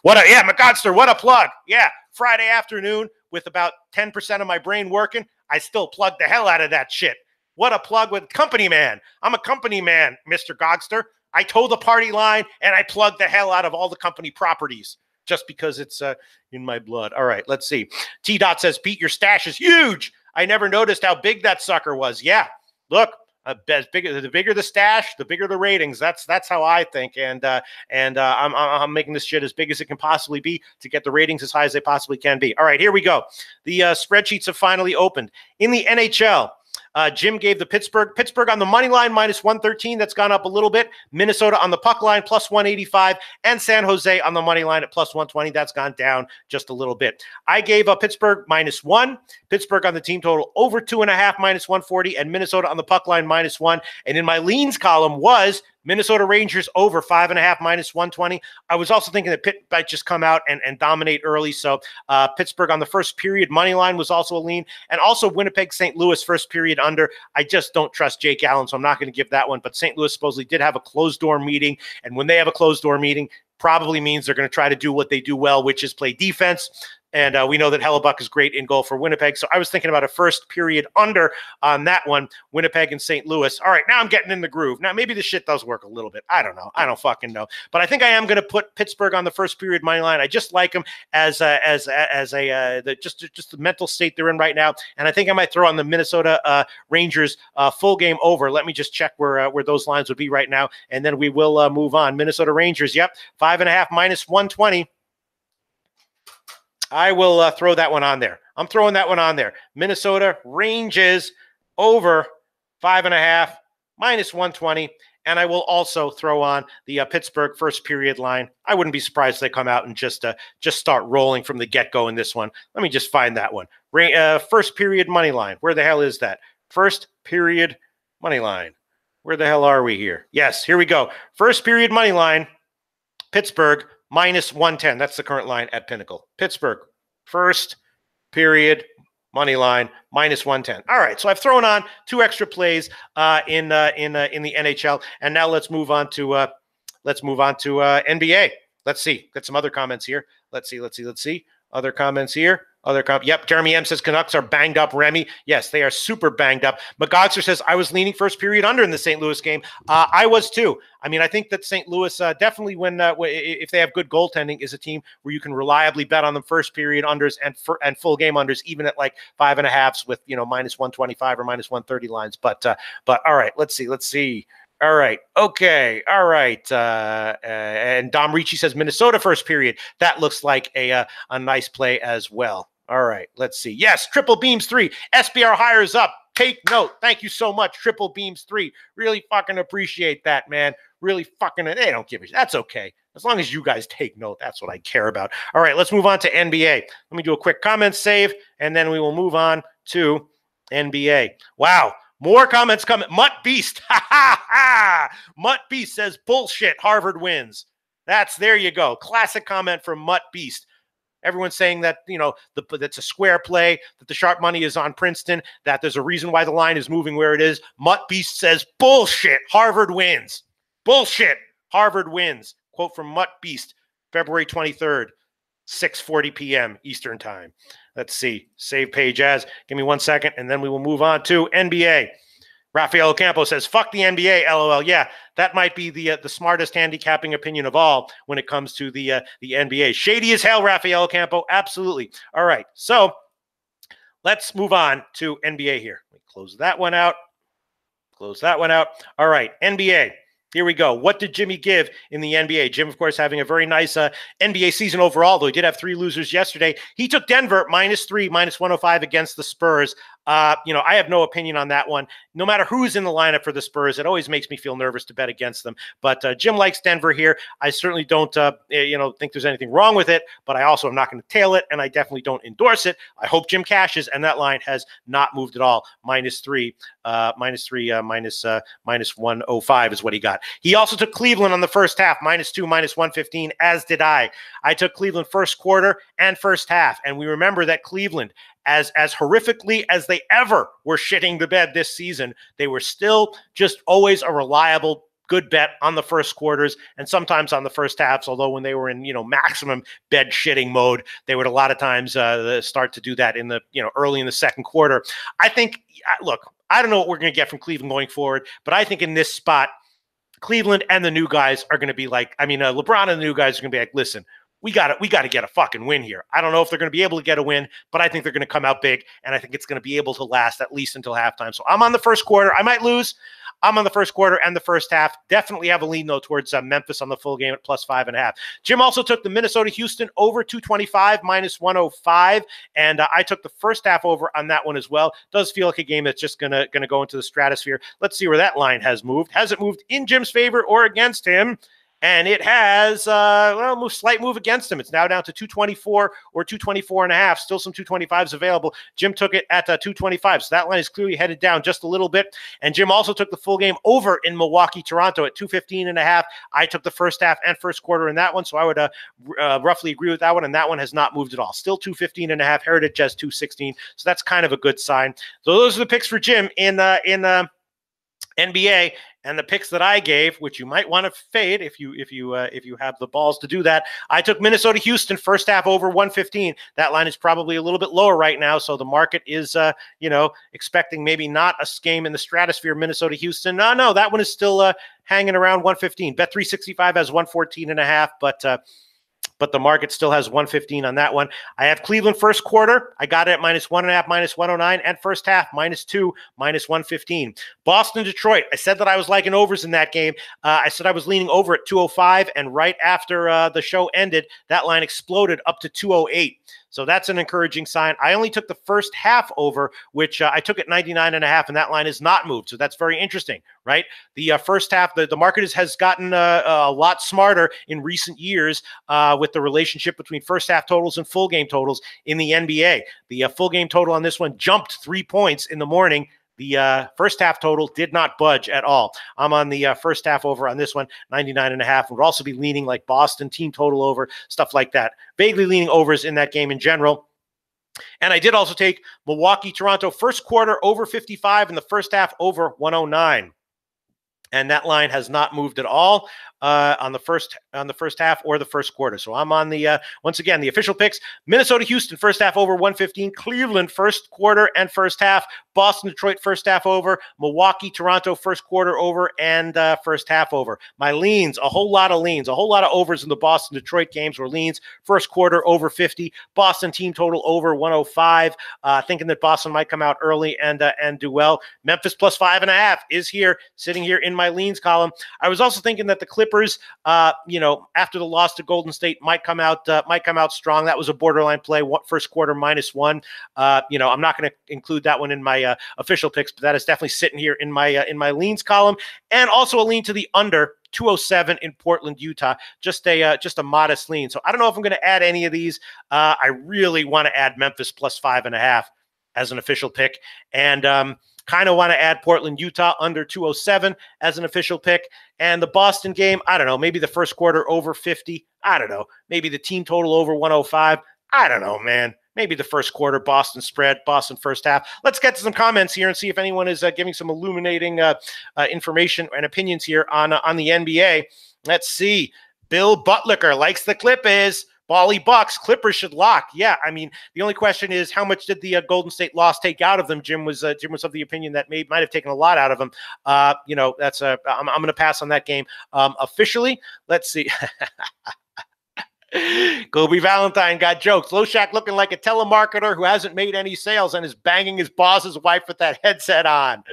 McGodster, what a plug. Yeah. Friday afternoon with about 10% of my brain working, I still plug the hell out of that shit. What a plug with company man. I'm a company man, Mr. Gogster. I toe the party line and I plug the hell out of all the company properties just because it's in my blood. All right, let's see. T-Dot says, Pete, your stash is huge. I never noticed how big that sucker was. Yeah, look. The bigger the stash, the bigger the ratings. That's how I think, and I'm making this shit as big as it can possibly be to get the ratings as high as they possibly can be. All right, here we go. The spreadsheets have finally opened in the NHL. Jim gave the Pittsburgh on the money line minus 113. That's gone up a little bit. Minnesota on the puck line plus 185, and San Jose on the money line at plus 120. That's gone down just a little bit. I gave Pittsburgh -1, Pittsburgh on the team total over 2.5 minus 140, and Minnesota on the puck line -1. And in my leans column was Minnesota Rangers over 5.5 minus 120. I was also thinking that Pitt might just come out and dominate early. So Pittsburgh on the first period money line was also a lean. And also Winnipeg St. Louis first period under. I just don't trust Jake Allen, so I'm not going to give that one. But St. Louis supposedly did have a closed door meeting. And when they have a closed door meeting, probably means they're going to try to do what they do well, which is play defense. And we know that Hellebuck is great in goal for Winnipeg. So I was thinking about a first period under on that one, Winnipeg and St. Louis. All right, now I'm getting in the groove. Now, maybe this shit does work a little bit. I don't know. I don't fucking know. But I think I am going to put Pittsburgh on the first period money line. I just like them just the mental state they're in right now. And I think I might throw on the Minnesota Rangers full game over. Let me just check where those lines would be right now, and then we will move on. Minnesota Rangers, yep, 5.5 minus 120. I will throw that one on there. I'm throwing that one on there. Minnesota Rangers over 5.5 minus 120. And I will also throw on the Pittsburgh first period line. I wouldn't be surprised if they come out and just start rolling from the get-go in this one. Let me just find that one. First period money line. Where the hell is that? First period money line. Where the hell are we here? Yes, here we go. First period money line, Pittsburgh, minus 110. That's the current line at Pinnacle. Pittsburgh, first period money line, minus 110. All right, so I've thrown on 2 extra plays in the NHL, and now let's move on to NBA. Let's see. Got some other comments here. Let's see. Other comments here. Yep, Jeremy M says Canucks are banged up. Remy, yes, they are super banged up. McGogster says, I was leaning first period under in the St. Louis game. I was too. I mean, I think that St. Louis definitely, if they have good goaltending, is a team where you can reliably bet on them first period unders and full game unders, even at like 5.5s with minus 125 or minus 130 lines. But all right, let's see. All right. Okay. All right. And Dom Ricci says Minnesota first period. That looks like a nice play as well. All right. Let's see. Yes. Triple Beams 3. SBR hires up. Take note. Thank you so much. Triple Beams 3. Really fucking appreciate that, man. Really fucking, they don't give a shit. That's okay. As long as you guys take note, that's what I care about. All right. Let's move on to NBA. Let me do a quick comment save, and then we will move on to NBA. Wow. More comments coming. Mutt Beast. Ha ha ha. Mutt Beast says bullshit. Harvard wins. There you go. Classic comment from Mutt Beast. Everyone's saying that, that's a square play, that the sharp money is on Princeton, that there's a reason why the line is moving where it is. Mutt Beast says bullshit. Harvard wins. Bullshit. Harvard wins. Quote from Mutt Beast, February 23rd, 6:40 p.m. Eastern time. Let's see. Save page as. Give me 1 second, and then we will move on to NBA. Rafael Ocampo says, fuck the NBA, LOL. Yeah, that might be the smartest handicapping opinion of all when it comes to the NBA. Shady as hell, Rafael Ocampo. Absolutely. All right, so let's move on to NBA here. Let me close that one out. All right, NBA. Here we go. What did Jimmy give in the NBA? Jim, of course, having a very nice NBA season overall, though he did have 3 losers yesterday. He took Denver -3, minus 105 against the Spurs. I have no opinion on that one. No matter who's in the lineup for the Spurs, it always makes me feel nervous to bet against them. But Jim likes Denver here. I certainly don't, think there's anything wrong with it, but I also am not going to tail it, and I definitely don't endorse it. I hope Jim cashes, and that line has not moved at all. -3, minus 105 is what he got. He also took Cleveland on the first half, -2, minus 115, as did I. I took Cleveland first quarter and first half, and we remember that Cleveland, as horrifically as they ever were shitting the bed this season, they were still just always a reliable, good bet on the first quarters and sometimes on the first halves, although when they were in, maximum bed shitting mode, they would a lot of times start to do that in the, early in the second quarter. I think, look, I don't know what we're going to get from Cleveland going forward, but I think in this spot, Cleveland and the new guys are going to be like, LeBron and the new guys are going to be like, listen, we got to get a fucking win here. I don't know if they're going to be able to get a win, but I think they're going to come out big, and I think it's going to be able to last at least until halftime. So I'm on the first quarter. I might lose. I'm on the first quarter and the first half. Definitely have a lean, though, towards Memphis on the full game at +5.5. Jim also took the Minnesota-Houston over 225 -105, and I took the first half over on that one as well. Does feel like a game that's just gonna go into the stratosphere. Let's see where that line has moved. Has it moved in Jim's favor or against him? And it has, slight move against him. It's now down to 224 or 224.5. Still some 225s available. Jim took it at 225. So that line is clearly headed down just a little bit. And Jim also took the full game over in Milwaukee, Toronto at 215.5. I took the first half and first quarter in that one. So I would roughly agree with that one. And that one has not moved at all. Still 215.5. Heritage has 216. So that's kind of a good sign. So those are the picks for Jim in NBA. And the picks that I gave, which you might want to fade if you have the balls to do that. I took Minnesota Houston first half over 115. That line is probably a little bit lower right now, so the market is expecting maybe not a game in the stratosphere. Minnesota Houston, no, that one is still hanging around 115. Bet365 has 114.5, but the market still has 115 on that one. I have Cleveland first quarter. I got it at -1.5, -109, and first half -2, -115. Boston, Detroit. I said that I was liking overs in that game. I said I was leaning over at 205, and right after the show ended, that line exploded up to 208. So that's an encouraging sign. I only took the first half over, which I took at 99.5, and that line has not moved. So that's very interesting, right? The first half, the market has gotten a lot smarter in recent years with the relationship between first half totals and full game totals in the NBA. The full game total on this one jumped 3 points in the morning. The first half total did not budge at all. I'm on the first half over on this one, 99.5. Would also be leaning like Boston team total over, stuff like that. Vaguely leaning overs in that game in general. And I did also take Milwaukee, Toronto first quarter over 55 and the first half over 109. And that line has not moved at all on the first half or the first quarter. So I'm on the once again the official picks: Minnesota, Houston first half over 115, Cleveland first quarter and first half, Boston, Detroit first half over, Milwaukee, Toronto first quarter over and first half over. My leans, a whole lot of overs in the Boston, Detroit games were leans. First quarter over 50, Boston team total over 105. Thinking that Boston might come out early and do well. Memphis +5.5 is here, sitting here in my leans column. I was also thinking that the Clippers, after the loss to Golden State, might come out strong. That was a borderline play. First quarter -1. I'm not going to include that one in my official picks, but that is definitely sitting here in my leans column, and also a lean to the under 207 in Portland, Utah. Just a modest lean. So I don't know if I'm going to add any of these. I really want to add Memphis +5.5 as an official pick, and kind of want to add Portland, Utah under 207 as an official pick. And the Boston game, I don't know, maybe the first quarter over 50. I don't know. Maybe the team total over 105. I don't know, man. Maybe the first quarter Boston spread, Boston first half. Let's get to some comments here and see if anyone is giving some illuminating information and opinions here on the NBA. Let's see. Bill Butlicker likes the Clippers. Bally Bucks, Clippers should lock. Yeah, I mean, the only question is how much did the Golden State loss take out of them? Jim was of the opinion that might have taken a lot out of them. I'm going to pass on that game officially. Let's see. Kobe Valentine got jokes. Loshak looking like a telemarketer who hasn't made any sales and is banging his boss's wife with that headset on.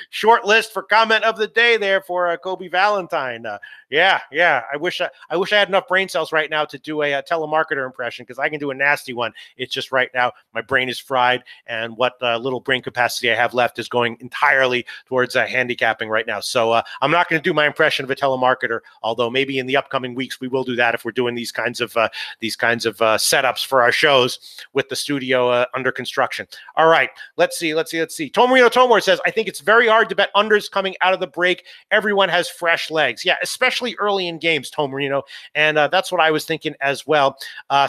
Short list for comment of the day there for Kobe Valentine. Yeah. I wish I had enough brain cells right now to do a telemarketer impression, because I can do a nasty one. It's just right now my brain is fried, and what little brain capacity I have left is going entirely towards handicapping right now. So I'm not going to do my impression of a telemarketer, although maybe in the upcoming weeks we will do that if we're doing these kinds of setups for our shows with the studio under construction. All right, let's see. Tomarino Tomor says, I think it's very hard to bet unders coming out of the break. Everyone has fresh legs. Yeah, especially early in games, Tomarino. And that's what I was thinking as well.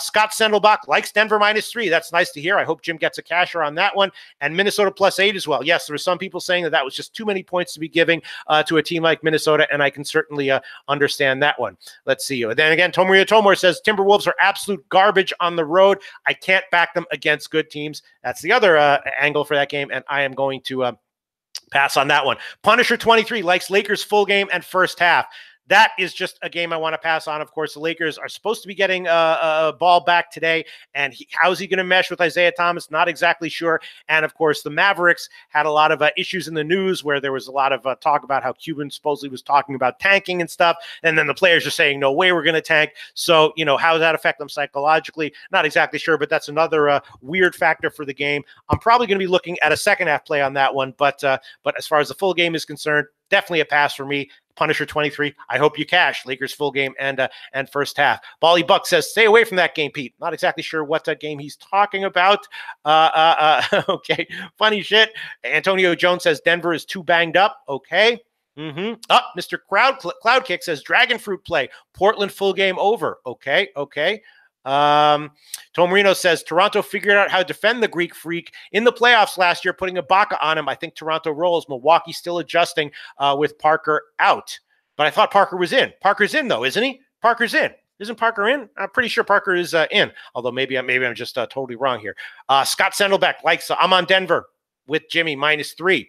Scott Sendelbach likes Denver -3. That's nice to hear. I hope Jim gets a casher on that one. And Minnesota +8 as well. Yes, there were some people saying that was just too many points to be giving to a team like Minnesota, and I can certainly understand that one. Let's see. Then again, Tomarino Tomor says Timberwolves are absolute garbage on the road. I can't back them against good teams. That's the other angle for that game, and I am going to pass on that one. Punisher 23 likes Lakers full game and first half. that is just a game I want to pass on. Of course, the Lakers are supposed to be getting a ball back today, and how's he going to mesh with Isaiah Thomas? Not exactly sure. And of course, the Mavericks had a lot of issues in the news where there was a lot of talk about how Cuban supposedly was talking about tanking and stuff, and then the players are saying, no way we're going to tank. So, how does that affect them psychologically? Not exactly sure, but that's another weird factor for the game. I'm probably going to be looking at a second half play on that one, but as far as the full game is concerned, definitely a pass for me. Punisher 23. I hope you cash Lakers full game and first half. Bally Buck says, stay away from that game, Pete. Not exactly sure what game he's talking about. Okay, funny shit. Antonio Jones says Denver is too banged up. Okay. Mr. Cloud Kick says Dragon Fruit play. Portland full game over. Okay. Tom Marino says Toronto figured out how to defend the Greek Freak in the playoffs last year, putting Ibaka on him. I think Toronto rolls. Milwaukee still adjusting with Parker out. But I thought Parker was in. Parker's in, though, isn't he? Parker's in. Isn't Parker in? I'm pretty sure Parker is in, although maybe I'm just totally wrong here. Scott Sendelbeck likes I'm on Denver with Jimmy -3.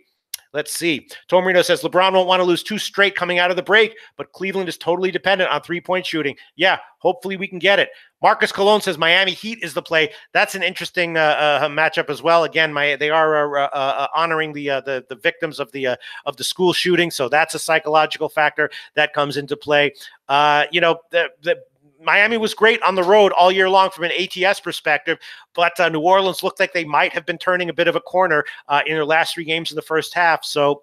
Let's see. Tom Marino says LeBron won't want to lose 2 straight coming out of the break, but Cleveland is totally dependent on 3-point shooting. Yeah, hopefully we can get it. Marcus Colon says Miami Heat is the play. That's an interesting matchup as well. Again, they are honoring the victims of the school shooting, so that's a psychological factor that comes into play. Miami was great on the road all year long from an ATS perspective, but New Orleans looked like they might have been turning a bit of a corner in their last 3 games in the first half. So,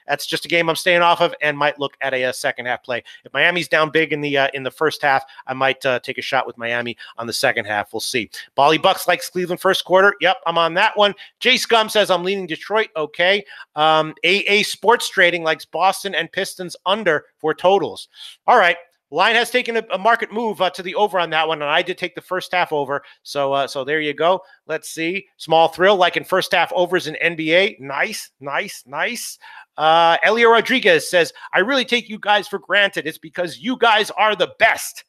that's just a game I'm staying off of and might look at a second half play. If Miami's down big in the first half, I might take a shot with Miami on the second half. We'll see. Bally Bucks likes Cleveland first quarter. Yep, I'm on that one. Jay Scum says I'm leaning Detroit. Okay. AA Sports Trading likes Boston and Pistons under for totals. All right. Line has taken a market move to the over on that one, and I did take the first half over. So there you go. Let's see. Small thrill, like in first half overs in NBA. Nice. Elio Rodriguez says, I really take you guys for granted. It's because you guys are the best.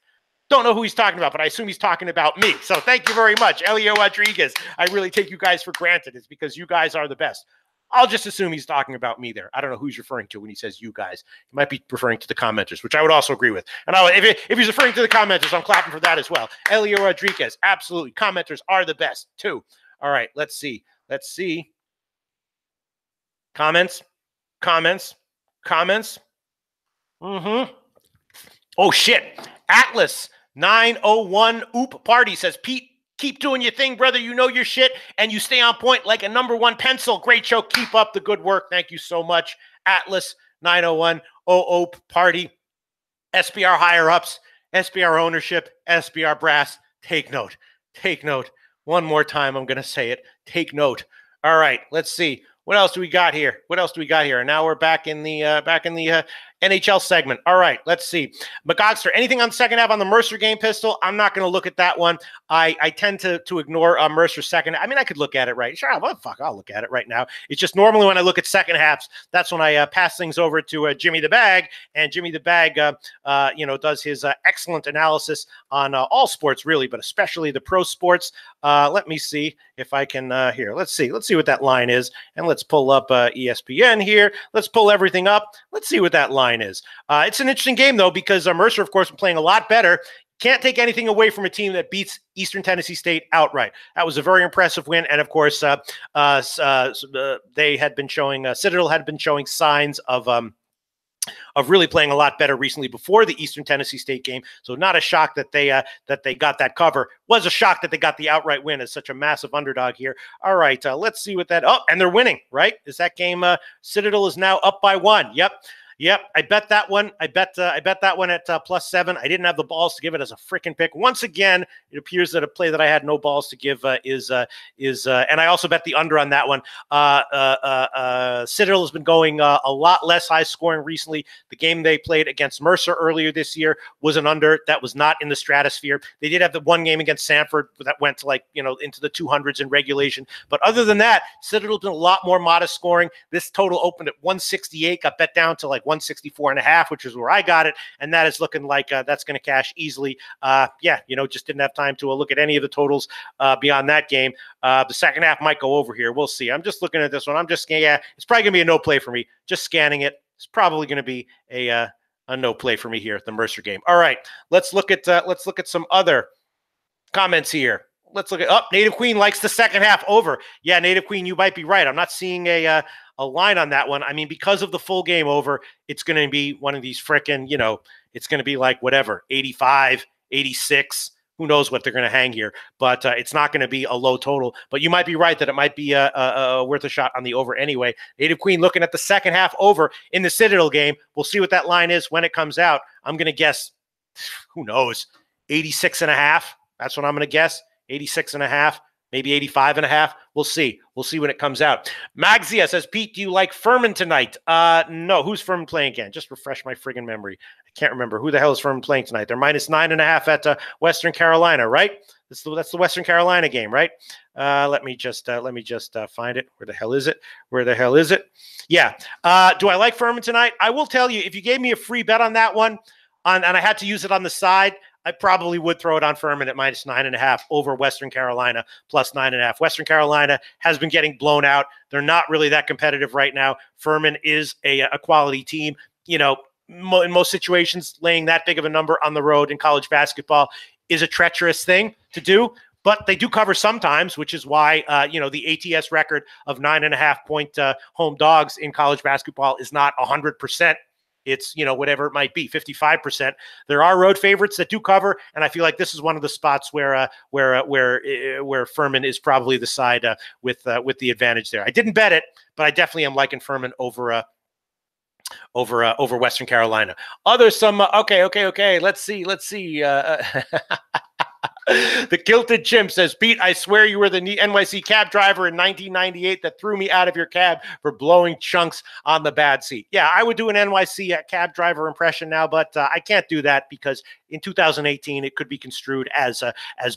Don't know who he's talking about, but I assume he's talking about me. So thank you very much, Elio Rodriguez. I really take you guys for granted. It's because you guys are the best. I'll just assume he's talking about me there. I don't know who he's referring to when he says you guys. He might be referring to the commenters, which I would also agree with. And if he's referring to the commenters, I'm clapping for that as well. Elio Rodriguez, absolutely. Commenters are the best, too. All right, let's see. Comments. Oh, shit. Atlas 901 Oop Party says, Pete, keep doing your thing, brother. You know your shit, and you stay on point like a #1 pencil. Great show. Keep up the good work. Thank you so much. Atlas 901 Oop Party. SBR higher-ups, SBR ownership, SBR brass. Take note. One more time, I'm going to say it. Take note. All right, let's see. What else do we got here? And now we're back in the NHL segment. All right, let's see. McGogster, anything on the second half on the Mercer game, Pistol? I'm not going to look at that one. I tend to ignore Mercer's second. I mean, I could look at it right. Sure, well, fuck, I'll look at it right now. It's just normally when I look at second halves, that's when I pass things over to Jimmy the Bag, and Jimmy the Bag, does his excellent analysis on all sports, really, but especially the pro sports. Let me see if I can here. Let's see what that line is, and let's pull up ESPN here. Let's pull everything up. Let's see what that line is. It's an interesting game, though, because Mercer, of course, been playing a lot better. Can't take anything away from a team that beats Eastern Tennessee State outright. That was a very impressive win. And, of course, they had been showing Citadel had been showing signs of really playing a lot better recently before the Eastern Tennessee State game. So not a shock that they got that cover. Was a shock that they got the outright win as such a massive underdog here. All right, let's see what that. Oh, and they're winning, right? Is that game? Citadel is now up by 1. Yep, I bet that one. I bet that one at +7. I didn't have the balls to give it as a freaking pick. Once again, it appears that a play that I had no balls to give is and I also bet the under on that one. Citadel has been going a lot less high scoring recently. The game they played against Mercer earlier this year was an under. That was not in the stratosphere. They did have the one game against Sanford that went to into the 200s in regulation. But other than that, Citadel's been a lot more modest scoring. This total opened at 168, got bet down to 164.5, which is where I got it, and that is looking like that's going to cash easily. Just didn't have time to look at any of the totals beyond that game. The second half might go over here. We'll see. I'm just looking at this one. It's probably going to be a no play for me. Just scanning it. It's probably going to be a A no play for me here at the Mercer game. All right, let's look at some other comments here. Let's look at Native Queen likes the second half over. Yeah, Native Queen, you might be right. I'm not seeing a line on that one. I mean, because of the full game over, it's going to be one of these frickin', it's going to be like whatever, 85, 86. Who knows what they're going to hang here, but it's not going to be a low total. But you might be right that it might be worth a shot on the over anyway. Native Queen looking at the second half over in the Citadel game. We'll see what that line is when it comes out. I'm going to guess, who knows, 86.5. That's what I'm going to guess. 86.5, maybe 85.5. We'll see. We'll see when it comes out. Magzia says, Pete, do you like Furman tonight? No. Who's Furman playing again? Just refresh my friggin' memory. I can't remember. Who the hell is Furman playing tonight? They're minus 9.5 at Western Carolina, right? That's the Western Carolina game, right? Let me just find it. Where the hell is it? Where the hell is it? Yeah. Do I like Furman tonight? I will tell you, if you gave me a free bet on that one, and I had to use it on the side, I probably would throw it on Furman at minus 9.5 over Western Carolina plus 9.5. Western Carolina has been getting blown out. They're not really that competitive right now. Furman is a quality team. In most situations, laying that big of a number on the road in college basketball is a treacherous thing to do. But they do cover sometimes, which is why, the ATS record of 9.5-point home dogs in college basketball is not 100%. It's, whatever it might be, 55%. There are road favorites that do cover, and I feel like this is one of the spots where Furman is probably the side with the advantage there. I didn't bet it, but I definitely am liking Furman over Western Carolina. Okay. Let's see. The Kilted Chimp says, Pete, I swear you were the NYC cab driver in 1998 that threw me out of your cab for blowing chunks on the bad seat. Yeah, I would do an NYC cab driver impression now, but I can't do that because in 2018 it could be construed as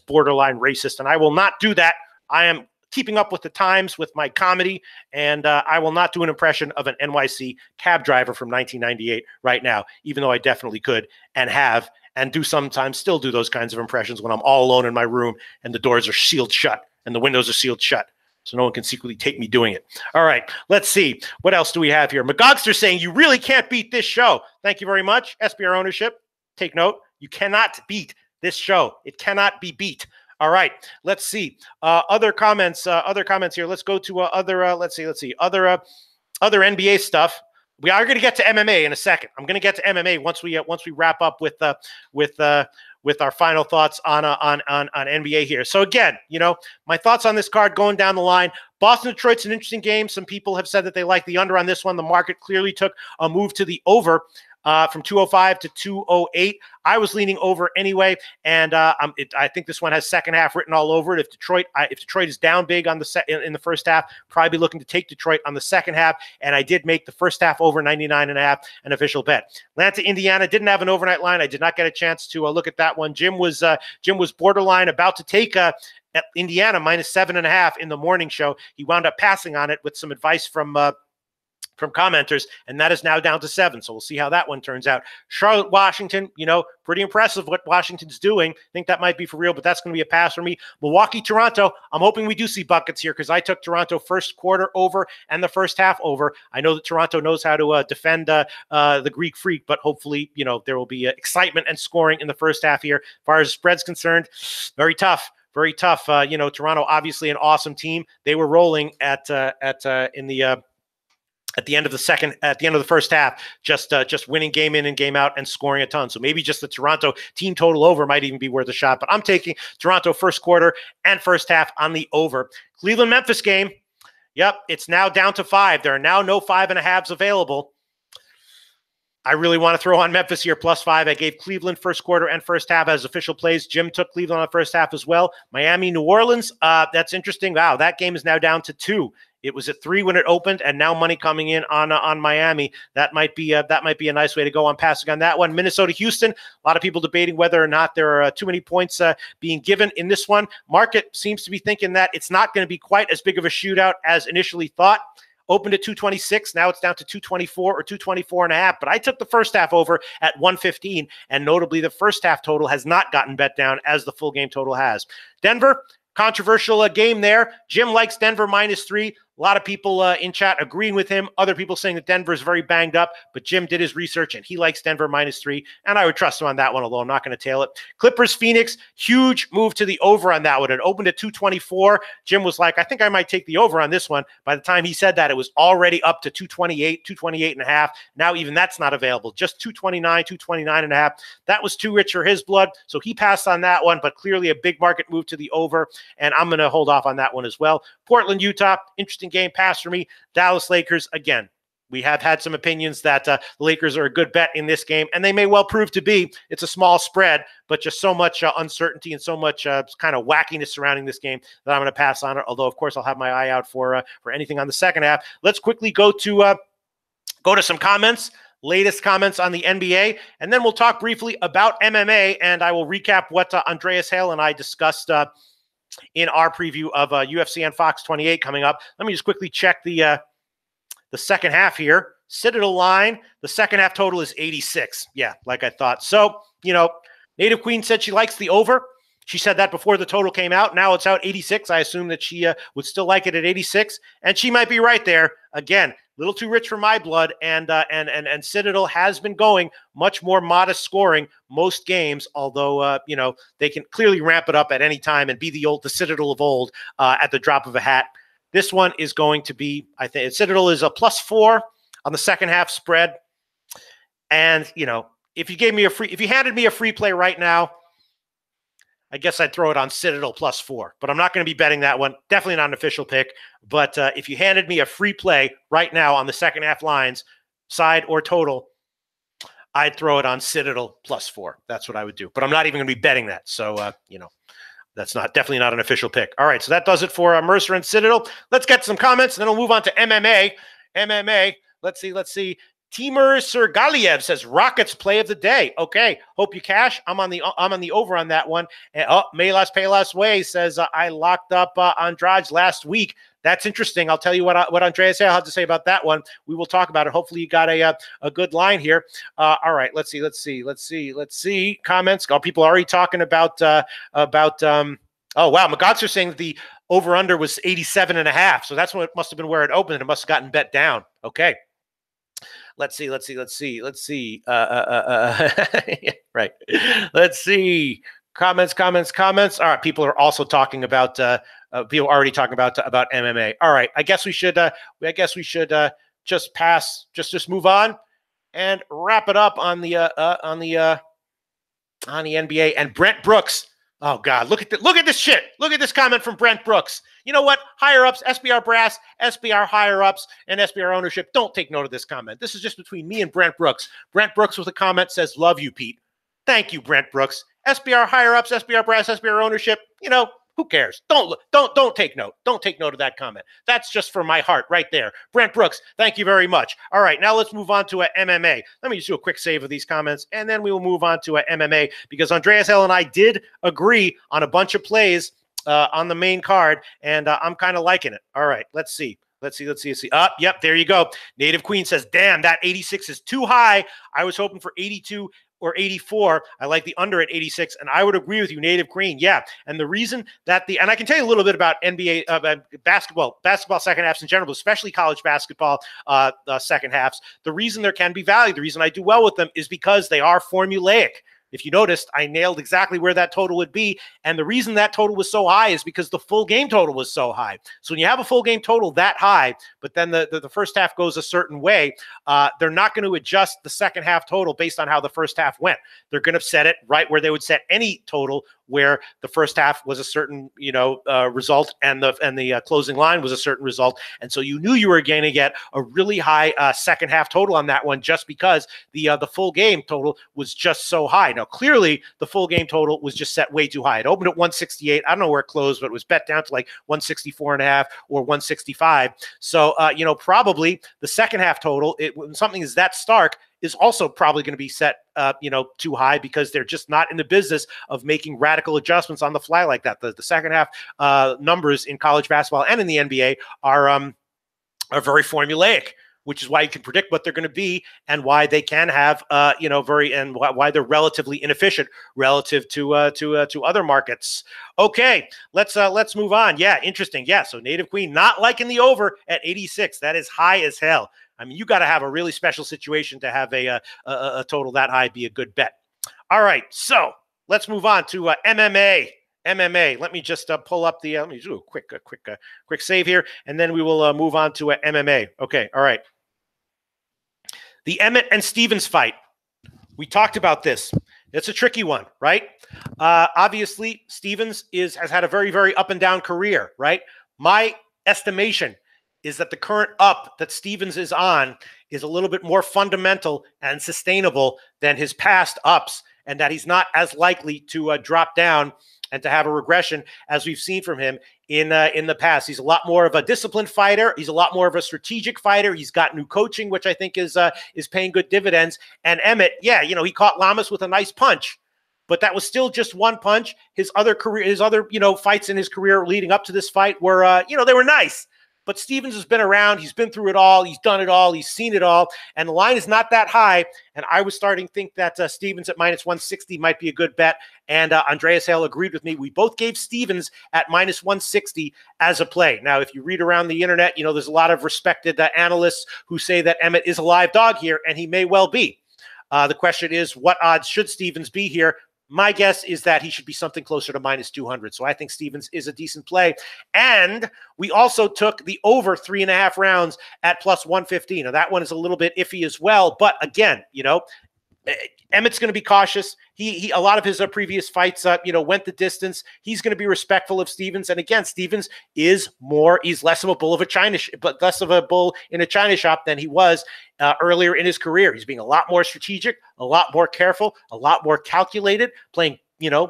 borderline racist, and I will not do that. I am keeping up with the times with my comedy, and I will not do an impression of an NYC cab driver from 1998 right now, even though I definitely could and have. And do sometimes still do those kinds of impressions when I'm all alone in my room and the doors are sealed shut and the windows are sealed shut. So no one can secretly take me doing it. All right, let's see. What else do we have here? McGogster saying, you really can't beat this show. Thank you very much. SBR ownership, take note. You cannot beat this show. It cannot be beat. All right, let's see. Other comments here. Let's go to other NBA stuff. We are going to get to MMA in a second. I'm going to get to MMA once we wrap up with our final thoughts on NBA here. So again, my thoughts on this card going down the line. Boston Detroit's an interesting game. Some people have said that they like the under on this one. The market clearly took a move to the over from 205 to 208. I was leaning over anyway, and I think this one has second half written all over it. If Detroit is down big on in the first half, probably looking to take Detroit on the second half. And I did make the first half over 99.5 an official bet. Atlanta, Indiana didn't have an overnight line. I did not get a chance to look at that one. Jim was borderline about to take Indiana minus 7.5 in the morning show. He wound up passing on it with some advice from commenters, and that is now down to 7. So we'll see how that one turns out. Charlotte, Washington, pretty impressive what Washington's doing. I think that might be for real, but that's going to be a pass for me. Milwaukee, Toronto, I'm hoping we do see buckets here because I took Toronto first quarter over and the first half over. I know that Toronto knows how to defend the Greek Freak, but hopefully, there will be excitement and scoring in the first half here. As far as spread's concerned, very tough. Very tough. Toronto, obviously an awesome team. They were rolling at the end of the first half, just winning game in and game out and scoring a ton. So maybe just the Toronto team total over might even be worth a shot. But I'm taking Toronto first quarter and first half on the over. Cleveland-Memphis game. Yep, it's now down to 5. There are now no 5.5s available. I really want to throw on Memphis here, +5. I gave Cleveland first quarter and first half as official plays. Jim took Cleveland on the first half as well. Miami, New Orleans, that's interesting. Wow, that game is now down to 2. It was at 3 when it opened, and now money coming in on Miami. That might be a nice way to go. I'm passing on that one. Minnesota, Houston. A lot of people debating whether or not there are too many points being given in this one. Market seems to be thinking that it's not going to be quite as big of a shootout as initially thought. Opened at 226. Now it's down to 224 or 224.5. But I took the first half over at 115, and notably the first half total has not gotten bet down as the full game total has. Denver. Controversial game there. Jim likes Denver -3. A lot of people in chat agreeing with him. Other people saying that Denver is very banged up, but Jim did his research and he likes Denver -3, and I would trust him on that one, although I'm not going to tail it. Clippers Phoenix, huge move to the over on that one. It opened at 224. Jim was like, I think I might take the over on this one. By the time he said that, it was already up to 228, 228 and a half. Now even that's not available, just 229, 229 and a half. That was too rich for his blood, so he passed on that one, but clearly a big market move to the over, and I'm going to hold off on that one as well. Portland, Utah, interesting game pass for me. Dallas Lakers, again, we have had some opinions that the Lakers are a good bet in this game, and they may well prove to be. It's a small spread, but just so much uncertainty and so much kind of wackiness surrounding this game that I'm going to pass on it, although, of course, I'll have my eye out for anything on the second half. Let's quickly go to some comments. Latest comments on the NBA, and then we'll talk briefly about MMA, and I will recap what Andreas Hale and I discussed in our preview of UFC on Fox 28 coming up. Let me just quickly check the second half here. Citadel line, the second half total is 86. Yeah, like I thought. So, Native Queen said she likes the over. She said that before the total came out. Now it's out 86. I assume that she would still like it at 86, and she might be right there. Again, a little too rich for my blood, and Citadel has been going much more modest scoring most games, although they can clearly ramp it up at any time and be the Citadel of old at the drop of a hat. This one is going to be, I think, Citadel is a +4 on the second half spread, and if you handed me a free play right now, I guess I'd throw it on Citadel +4, but I'm not going to be betting that one. Definitely not an official pick. But if you handed me a free play right now on the second half lines, side or total, I'd throw it on Citadel +4. That's what I would do. But I'm not even going to be betting that. So, that's definitely not an official pick. All right, so that does it for Mercer and Citadel. Let's get some comments, and then we'll move on to MMA. Let's see. Timur Sergaliev says Rockets play of the day. Okay, hope you cash. I'm on the over on that one. And Melas Pelas Way says I locked up Andrade last week. That's interesting. I'll tell you what Andreas had to say about that one. We will talk about it. Hopefully you got a good line here. All right, let's see. Comments. Oh, people are already talking about oh wow, Magod's saying that the over under was 87.5. So that's what must have been where it opened. It must have gotten bet down. Okay. Let's see. Right. Let's see. Comments. All right. People are also talking about, people already talking about MMA. All right. I guess we should just pass, just move on and wrap it up on the NBA. And Brent Brooks. Oh God, look at this shit. Look at this comment from Brent Brooks. You know what? Higher ups, SBR brass, SBR higher ups, and SBR ownership. Don't take note of this comment. This is just between me and Brent Brooks. Brent Brooks with a comment says, "Love you, Pete." Thank you, Brent Brooks. SBR higher ups, SBR brass, SBR ownership. Who cares? Don't take note. Don't take note of that comment. That's just for my heart right there. Brent Brooks, thank you very much. All right, now let's move on to MMA. Let me just do a quick save of these comments, and then we will move on to MMA because Andreas Hell and I did agree on a bunch of plays on the main card, and I'm kind of liking it. All right, let's see. Yep, there you go. Native Queen says, damn, that 86 is too high. I was hoping for 82 or 84. I like the under at 86, and I would agree with you, Native Green. Yeah, and the reason that and I can tell you a little bit about NBA basketball second halves in general, especially college basketball second halves. The reason there can be value, the reason I do well with them is because they are formulaic. If you noticed, I nailed exactly where that total would be. And the reason that total was so high is because the full game total was so high. So when you have a full game total that high, but then the first half goes a certain way, they're not going to adjust the second half total based on how the first half went. They're going to set it right where they would set any total where the first half was a certain, result and the closing line was a certain result. And so you knew you were going to get a really high second half total on that one just because the full game total was just so high. Now, clearly, the full game total was just set way too high. It opened at 168. I don't know where it closed, but it was bet down to like 164.5 or 165. So, probably the second half total, when something is that stark, is also probably going to be set, too high because they're just not in the business of making radical adjustments on the fly like that. The second half numbers in college basketball and in the NBA are very formulaic. which is why you can predict what they're going to be and why they can have, why they're relatively inefficient relative to other markets. Okay, let's move on. Yeah, interesting. Yeah, so Native Queen not liking the over at 86. That is high as hell. I mean, you got to have a really special situation to have a total that high be a good bet. All right, so let's move on to MMA. MMA. Let me just pull up the. Let me do a quick save here, and then we will move on to MMA. Okay. All right. The Emmett and Stevens fight. We talked about this. It's a tricky one, right? Obviously, Stevens has had a very, very up and down career, right? My estimation is that the current up that Stevens is on is a little bit more fundamental and sustainable than his past ups, and that he's not as likely to drop down and to have a regression as we've seen from him in the past. He's a lot more of a disciplined fighter. He's a lot more of a strategic fighter. He's got new coaching, which I think is paying good dividends. And Emmett, yeah, he caught Lamas with a nice punch, but that was still just one punch. His other fights in his career leading up to this fight were, they were nice. But Stevens has been around. He's been through it all. He's done it all. He's seen it all. And the line is not that high. And I was starting to think that Stevens at minus 160 might be a good bet. And Andreas Hale agreed with me. We both gave Stevens at minus 160 as a play. Now, if you read around the internet, there's a lot of respected analysts who say that Emmett is a live dog here, and he may well be. The question is, what odds should Stevens be here? My guess is that he should be something closer to minus 200. So I think Stevens is a decent play. And we also took the over 3.5 rounds at plus 115. Now, that one is a little bit iffy as well. But again, Emmett's going to be cautious. He a lot of his previous fights, went the distance. He's going to be respectful of Stevens. And again, Stevens he's less of a bull in a china shop than he was earlier in his career. He's being a lot more strategic, a lot more careful, a lot more calculated, playing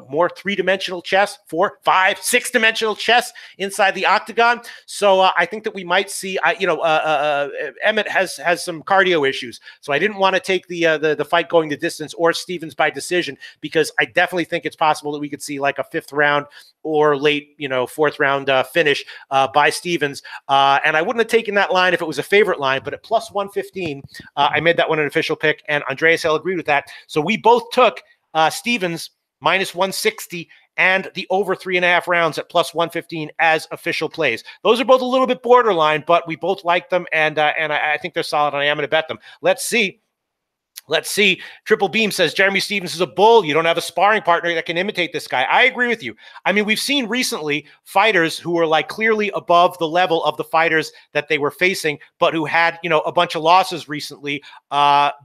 more three-dimensional chess, 4, 5, 6-dimensional chess inside the octagon. So I think that we might see, Emmett has some cardio issues. So I didn't want to take the fight going the distance or Stevens by decision, because I definitely think it's possible that we could see like a 5th round or late, 4th round finish by Stevens. And I wouldn't have taken that line if it was a favorite line, but at plus 115, I made that one an official pick, and Andreas Hale agreed with that. So we both took Stevens minus 160 and the over 3.5 rounds at plus 115 as official plays. Those are both a little bit borderline, but we both like them, and I think they're solid, and I am going to bet them. Let's see. Triple Beam says, Jeremy Stevens is a bull. You don't have a sparring partner that can imitate this guy. I agree with you. I mean, we've seen recently fighters who were like clearly above the level of the fighters that they were facing, but who had, a bunch of losses recently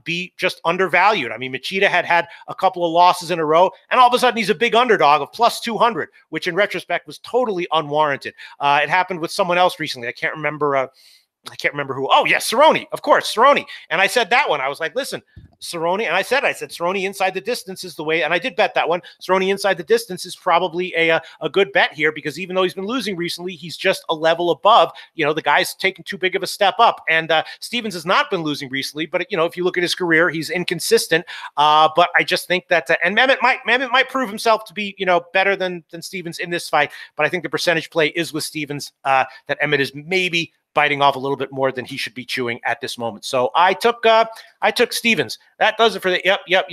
be just undervalued. I mean, Machida had a couple of losses in a row, and all of a sudden he's a big underdog of plus 200, which in retrospect was totally unwarranted. It happened with someone else recently. I can't remember who. Oh, yes, Cerrone. Of course, Cerrone. And I said that one. I was like, listen, Cerrone. And I said Cerrone inside the distance is the way. And I did bet that one. Cerrone inside the distance is probably a good bet here, because even though he's been losing recently, he's just a level above. The guy's taken too big of a step up. And Stevens has not been losing recently, but if you look at his career, he's inconsistent. But I just think that and Mehmet might prove himself to be better than Stevens in this fight. But I think the percentage play is with Stevens, that Emmett is maybe biting off a little bit more than he should be chewing at this moment. So I took Stevens. That does it for the yep.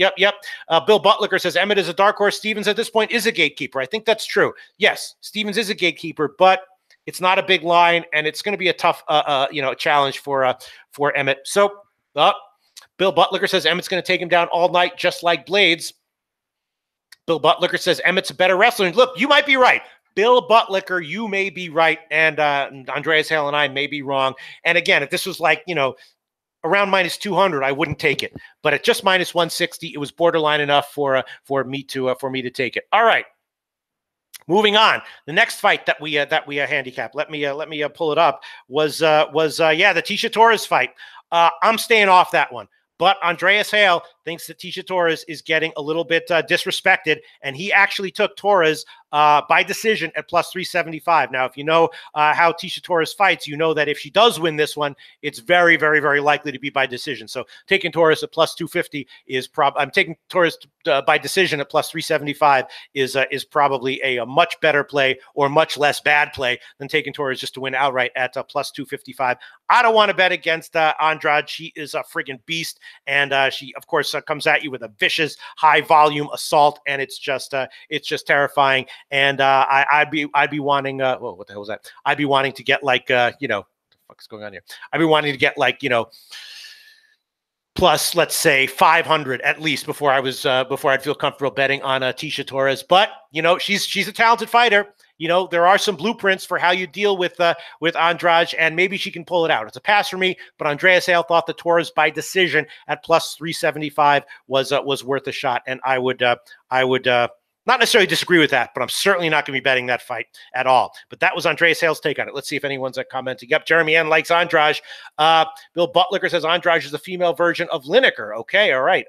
Bill Butlicker says Emmett is a dark horse. Stevens at this point is a gatekeeper. I think that's true. Yes, Stevens is a gatekeeper, but it's not a big line, and it's going to be a tough challenge for Emmett. So Bill Butlicker says Emmett's going to take him down all night, just like Blades. Bill Butlicker says Emmett's a better wrestler. And look, you might be right. Bill Butlicker, you may be right, and Andreas Hale and I may be wrong. And again, if this was like, around minus 200, I wouldn't take it. But at just minus 160, it was borderline enough for me to take it. All right, moving on. The next fight that we handicapped, let me pull it up, was the Tisha Torres fight. I'm staying off that one. But Andreas Hale thinks that Tecia Torres is getting a little bit disrespected, and he actually took Torres by decision at plus 375. Now, if you know how Tecia Torres fights, you know that if she does win this one, it's very, very, very likely to be by decision. So taking Torres at plus 250 is I'm taking Torres by decision at plus 375 is probably a much better play or much less bad play than taking Torres just to win outright at plus 255. I don't want to bet against Andrade. She is a friggin' beast, and she, of course, comes at you with a vicious, high-volume assault, and it's just terrifying. And I'd be wanting. Whoa, what the hell was that? I'd be wanting to get like what the fuck is going on here? I'd be wanting to get like plus, let's say 500 at least before I'd feel comfortable betting on Tecia Torres. But she's a talented fighter. There are some blueprints for how you deal with Andrade, and maybe she can pull it out. It's a pass for me, but Andreas Hale thought the Torres by decision at plus 375 was worth a shot, and I would not necessarily disagree with that, but I'm certainly not going to be betting that fight at all. But that was Andreas Hale's take on it. Let's see if anyone's commenting. Yep, Jeremy N likes Andrade. Bill Buttlicker says Andrade is the female version of Lineker. Okay, all right.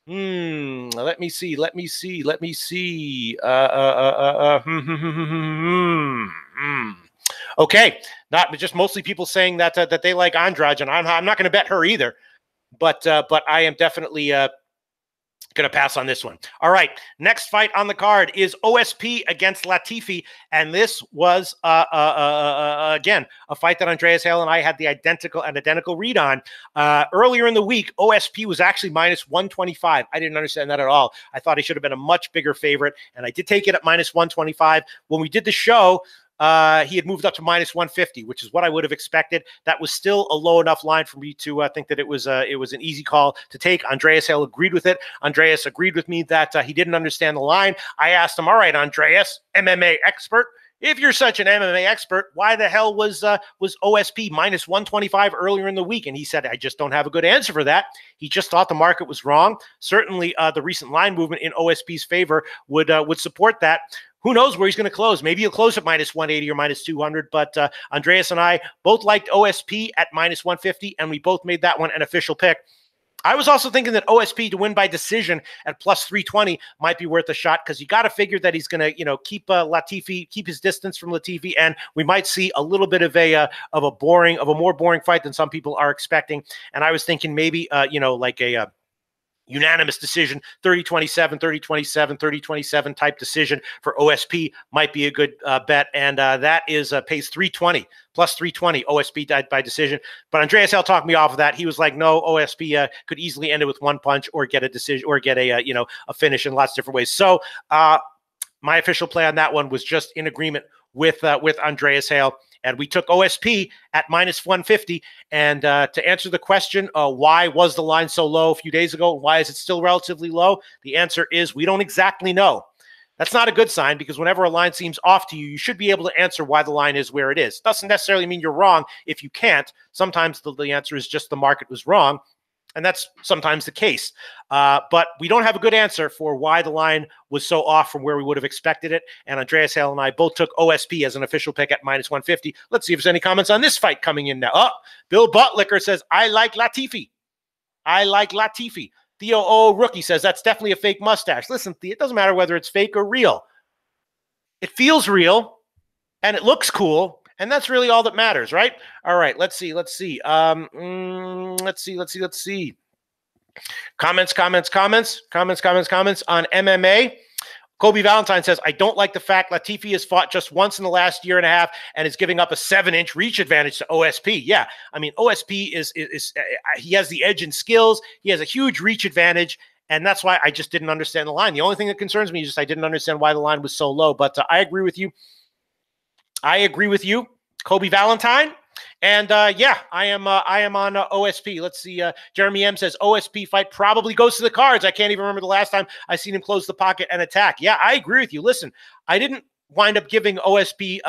Let me see. Okay, not just mostly people saying that they like Andrade, and I'm not going to bet her either. But I am definitely going to pass on this one. All right, next fight on the card is OSP against Latifi, and this was again a fight that Andreas Hale and I had the identical read on. Earlier in the week, OSP was actually minus 125. I didn't understand that at all. I thought he should have been a much bigger favorite, and I did take it at minus 125. When we did the show, he had moved up to minus 150, which is what I would have expected. That was still a low enough line for me to think that it was an easy call to take. Andreas Hale agreed with it. Andreas agreed with me that he didn't understand the line. I asked him, all right, Andreas, MMA expert, if you're such an MMA expert, why the hell was OSP minus 125 earlier in the week? And he said, I just don't have a good answer for that. He just thought the market was wrong. Certainly, the recent line movement in OSP's favor would support that. Who knows where he's going to close? Maybe he'll close at minus 180 or minus 200, but Andreas and I both liked OSP at minus 150, and we both made that one an official pick. I was also thinking that OSP to win by decision at plus 320 might be worth a shot, because you got to figure that he's going to, keep Latifi, keep his distance from Latifi, and we might see a little bit of a more boring fight than some people are expecting. And I was thinking maybe, like a unanimous decision, 30-27, 30-27, 30-27 type decision for OSP might be a good bet. And that is pays 320, plus 320 OSP by decision. But Andreas Hale talked me off of that. He was like, no, OSP could easily end it with one punch or get a decision or get a finish in lots of different ways. So my official play on that one was just in agreement with Andreas Hale. And we took OSP at minus 150. And to answer the question, why was the line so low a few days ago? Why is it still relatively low? The answer is we don't exactly know. That's not a good sign, because whenever a line seems off to you, you should be able to answer why the line is where it is. Doesn't necessarily mean you're wrong if you can't. Sometimes the answer is just the market was wrong. And that's sometimes the case. But we don't have a good answer for why the line was so off from where we would have expected it. And Andreas Hale and I both took OSP as an official pick at minus 150. Let's see if there's any comments on this fight coming in now. Oh, Bill Buttlicker says, I like Latifi. Theo O. Rookie says, that's definitely a fake mustache. Listen, it doesn't matter whether it's fake or real. It feels real, and it looks cool. And that's really all that matters, right? All right, let's see. Let's see. Comments. On MMA. Kobe Valentine says, I don't like the fact Latifi has fought just once in the last year and a half and is giving up a 7-inch reach advantage to OSP. Yeah, I mean, OSP is he has the edge in skills. He has a huge reach advantage. And that's why I just didn't understand the line. The only thing that concerns me is just I didn't understand why the line was so low. But I agree with you. Kobe Valentine. And yeah, I am on OSP. Let's see. Jeremy M says OSP fight probably goes to the cards. I can't even remember the last time I seen him close the pocket and attack. Yeah, I agree with you. Listen, I didn't wind up giving OSP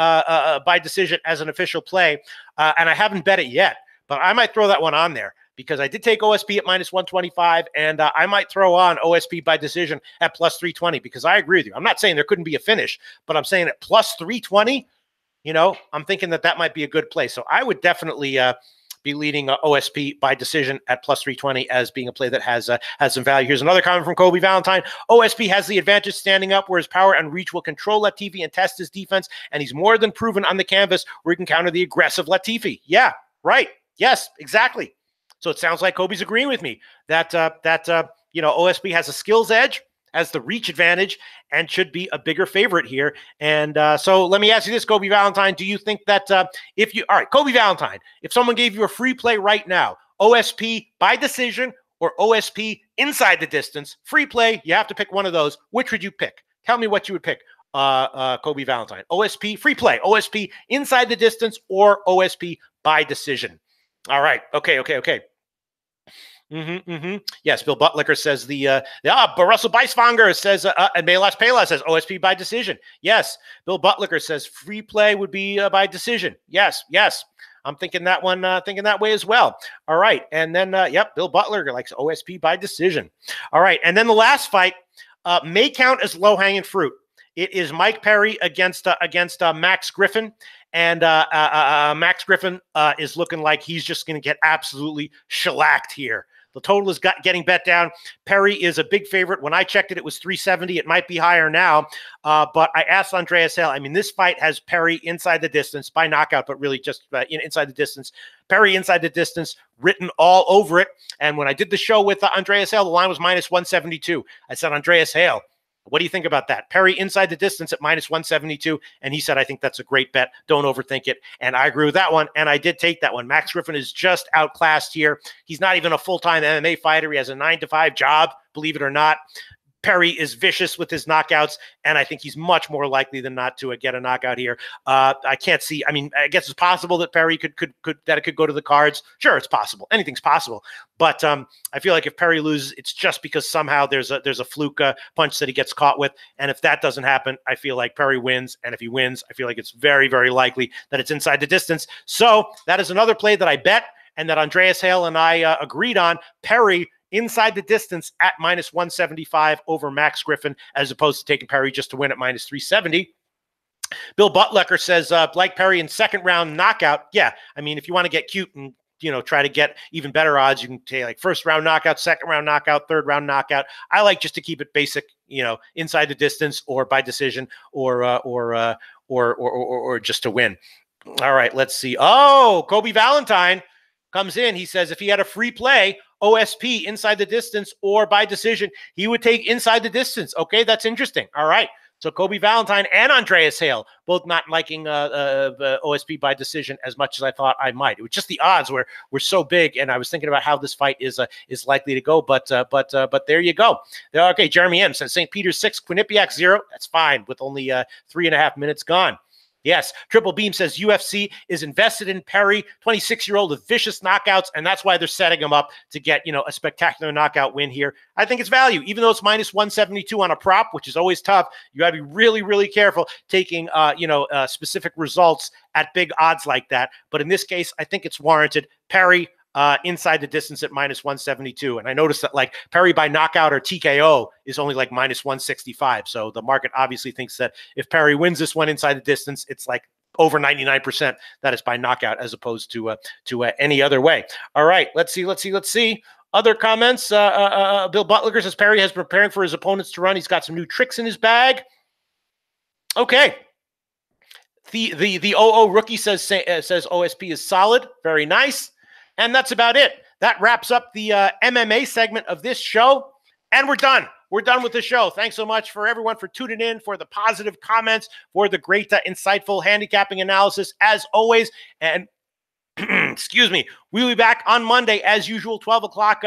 by decision as an official play, and I haven't bet it yet, but I might throw that one on there, because I did take OSP at minus 125, and I might throw on OSP by decision at plus 320, because I agree with you. I'm not saying there couldn't be a finish, but I'm saying at plus 320, I'm thinking that might be a good play. So I would definitely be leading OSP by decision at plus 320 as being a play that has some value. Here's another comment from Kobe Valentine. OSP has the advantage standing up where his power and reach will control Latifi and test his defense, and he's more than proven on the canvas where he can counter the aggressive Latifi. Yeah, right. Yes, exactly. So it sounds like Kobe's agreeing with me that OSP has a skills edge, has the reach advantage, and should be a bigger favorite here. And so let me ask you this, Kobe Valentine. Do you think that all right, Kobe Valentine, if someone gave you a free play right now, OSP by decision or OSP inside the distance, free play, you have to pick one of those. Which would you pick? Tell me what you would pick, Kobe Valentine. OSP, free play, OSP inside the distance or OSP by decision. All right. Okay. Yes, Bill Butlicker says but Russell Beiswanger says, and Melas Pela says OSP by decision. Yes, Bill Butlicker says free play would be by decision. Yes. I'm thinking that one, thinking that way as well. All right. And then, Bill Butlicker likes OSP by decision. All right. And then the last fight may count as low-hanging fruit. It is Mike Perry against Max Griffin. And Max Griffin is looking like he's just going to get absolutely shellacked here. The total is getting bet down. Perry is a big favorite. When I checked it, it was 370. It might be higher now. But I asked Andreas Hale. I mean, this fight has Perry inside the distance by knockout, but really just inside the distance. Perry inside the distance written all over it. And when I did the show with Andreas Hale, the line was minus 172. I said, Andreas Hale, what do you think about that? Perry inside the distance at minus 172. And he said, I think that's a great bet. Don't overthink it. And I agree with that one. And I did take that one. Max Griffin is just outclassed here. He's not even a full-time MMA fighter. He has a 9-to-5 job, believe it or not. Perry is vicious with his knockouts, and I think he's much more likely than not to get a knockout here. I can't see. I mean, I guess it's possible that Perry could go to the cards. Sure, it's possible. Anything's possible. But I feel like if Perry loses, it's just because somehow there's a fluke punch that he gets caught with. And if that doesn't happen, I feel like Perry wins. And if he wins, I feel like it's very, very likely that it's inside the distance. So that is another play that I bet and that Andreas Hale and I agreed on. Perry inside the distance at minus 175 over Max Griffin, as opposed to taking Perry just to win at minus 370. Bill Butlicker says, like Perry in second round knockout. Yeah, I mean, if you want to get cute and try to get even better odds, you can take like first round knockout, second round knockout, third round knockout. I like just to keep it basic, inside the distance or by decision or just to win. All right, let's see. Oh, Kobe Valentine comes in. He says if he had a free play, OSP inside the distance or by decision, he would take inside the distance. Okay, that's interesting. All right. So Kobe Valentine and Andreas Hale both not liking the OSP by decision as much as I thought I might. It was just the odds were so big, and I was thinking about how this fight is likely to go. But there you go. Okay, Jeremy M says St. Peter's 6, Quinnipiac 0. That's fine with only 3.5 minutes gone. Yes, Triple Beam says UFC is invested in Perry, 26-year-old with vicious knockouts, and that's why they're setting him up to get, a spectacular knockout win here. I think it's value, even though it's minus 172 on a prop, which is always tough. You got to be really, really careful taking, specific results at big odds like that. But in this case, I think it's warranted. Perry inside the distance at minus 172. And I noticed that like Perry by knockout or TKO is only like minus 165. So the market obviously thinks that if Perry wins this one inside the distance, it's like over 99% that it's by knockout as opposed to any other way. All right, let's see. Other comments. Bill Butlicker says Perry has been preparing for his opponents to run. He's got some new tricks in his bag. Okay. The OO rookie says OSP is solid. Very nice. And that's about it. That wraps up the MMA segment of this show. And we're done. We're done with the show. Thanks so much for everyone for tuning in, for the positive comments, for the great, insightful handicapping analysis, as always. And excuse me, we'll be back on Monday, as usual, 12 o'clock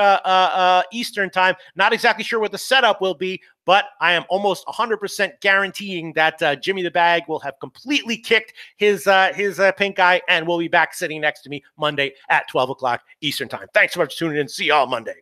Eastern time. Not exactly sure what the setup will be, but I am almost 100% guaranteeing that Jimmy the Bag will have completely kicked his pink eye, and will be back sitting next to me Monday at 12 o'clock Eastern time. Thanks so much for tuning in. See you all Monday.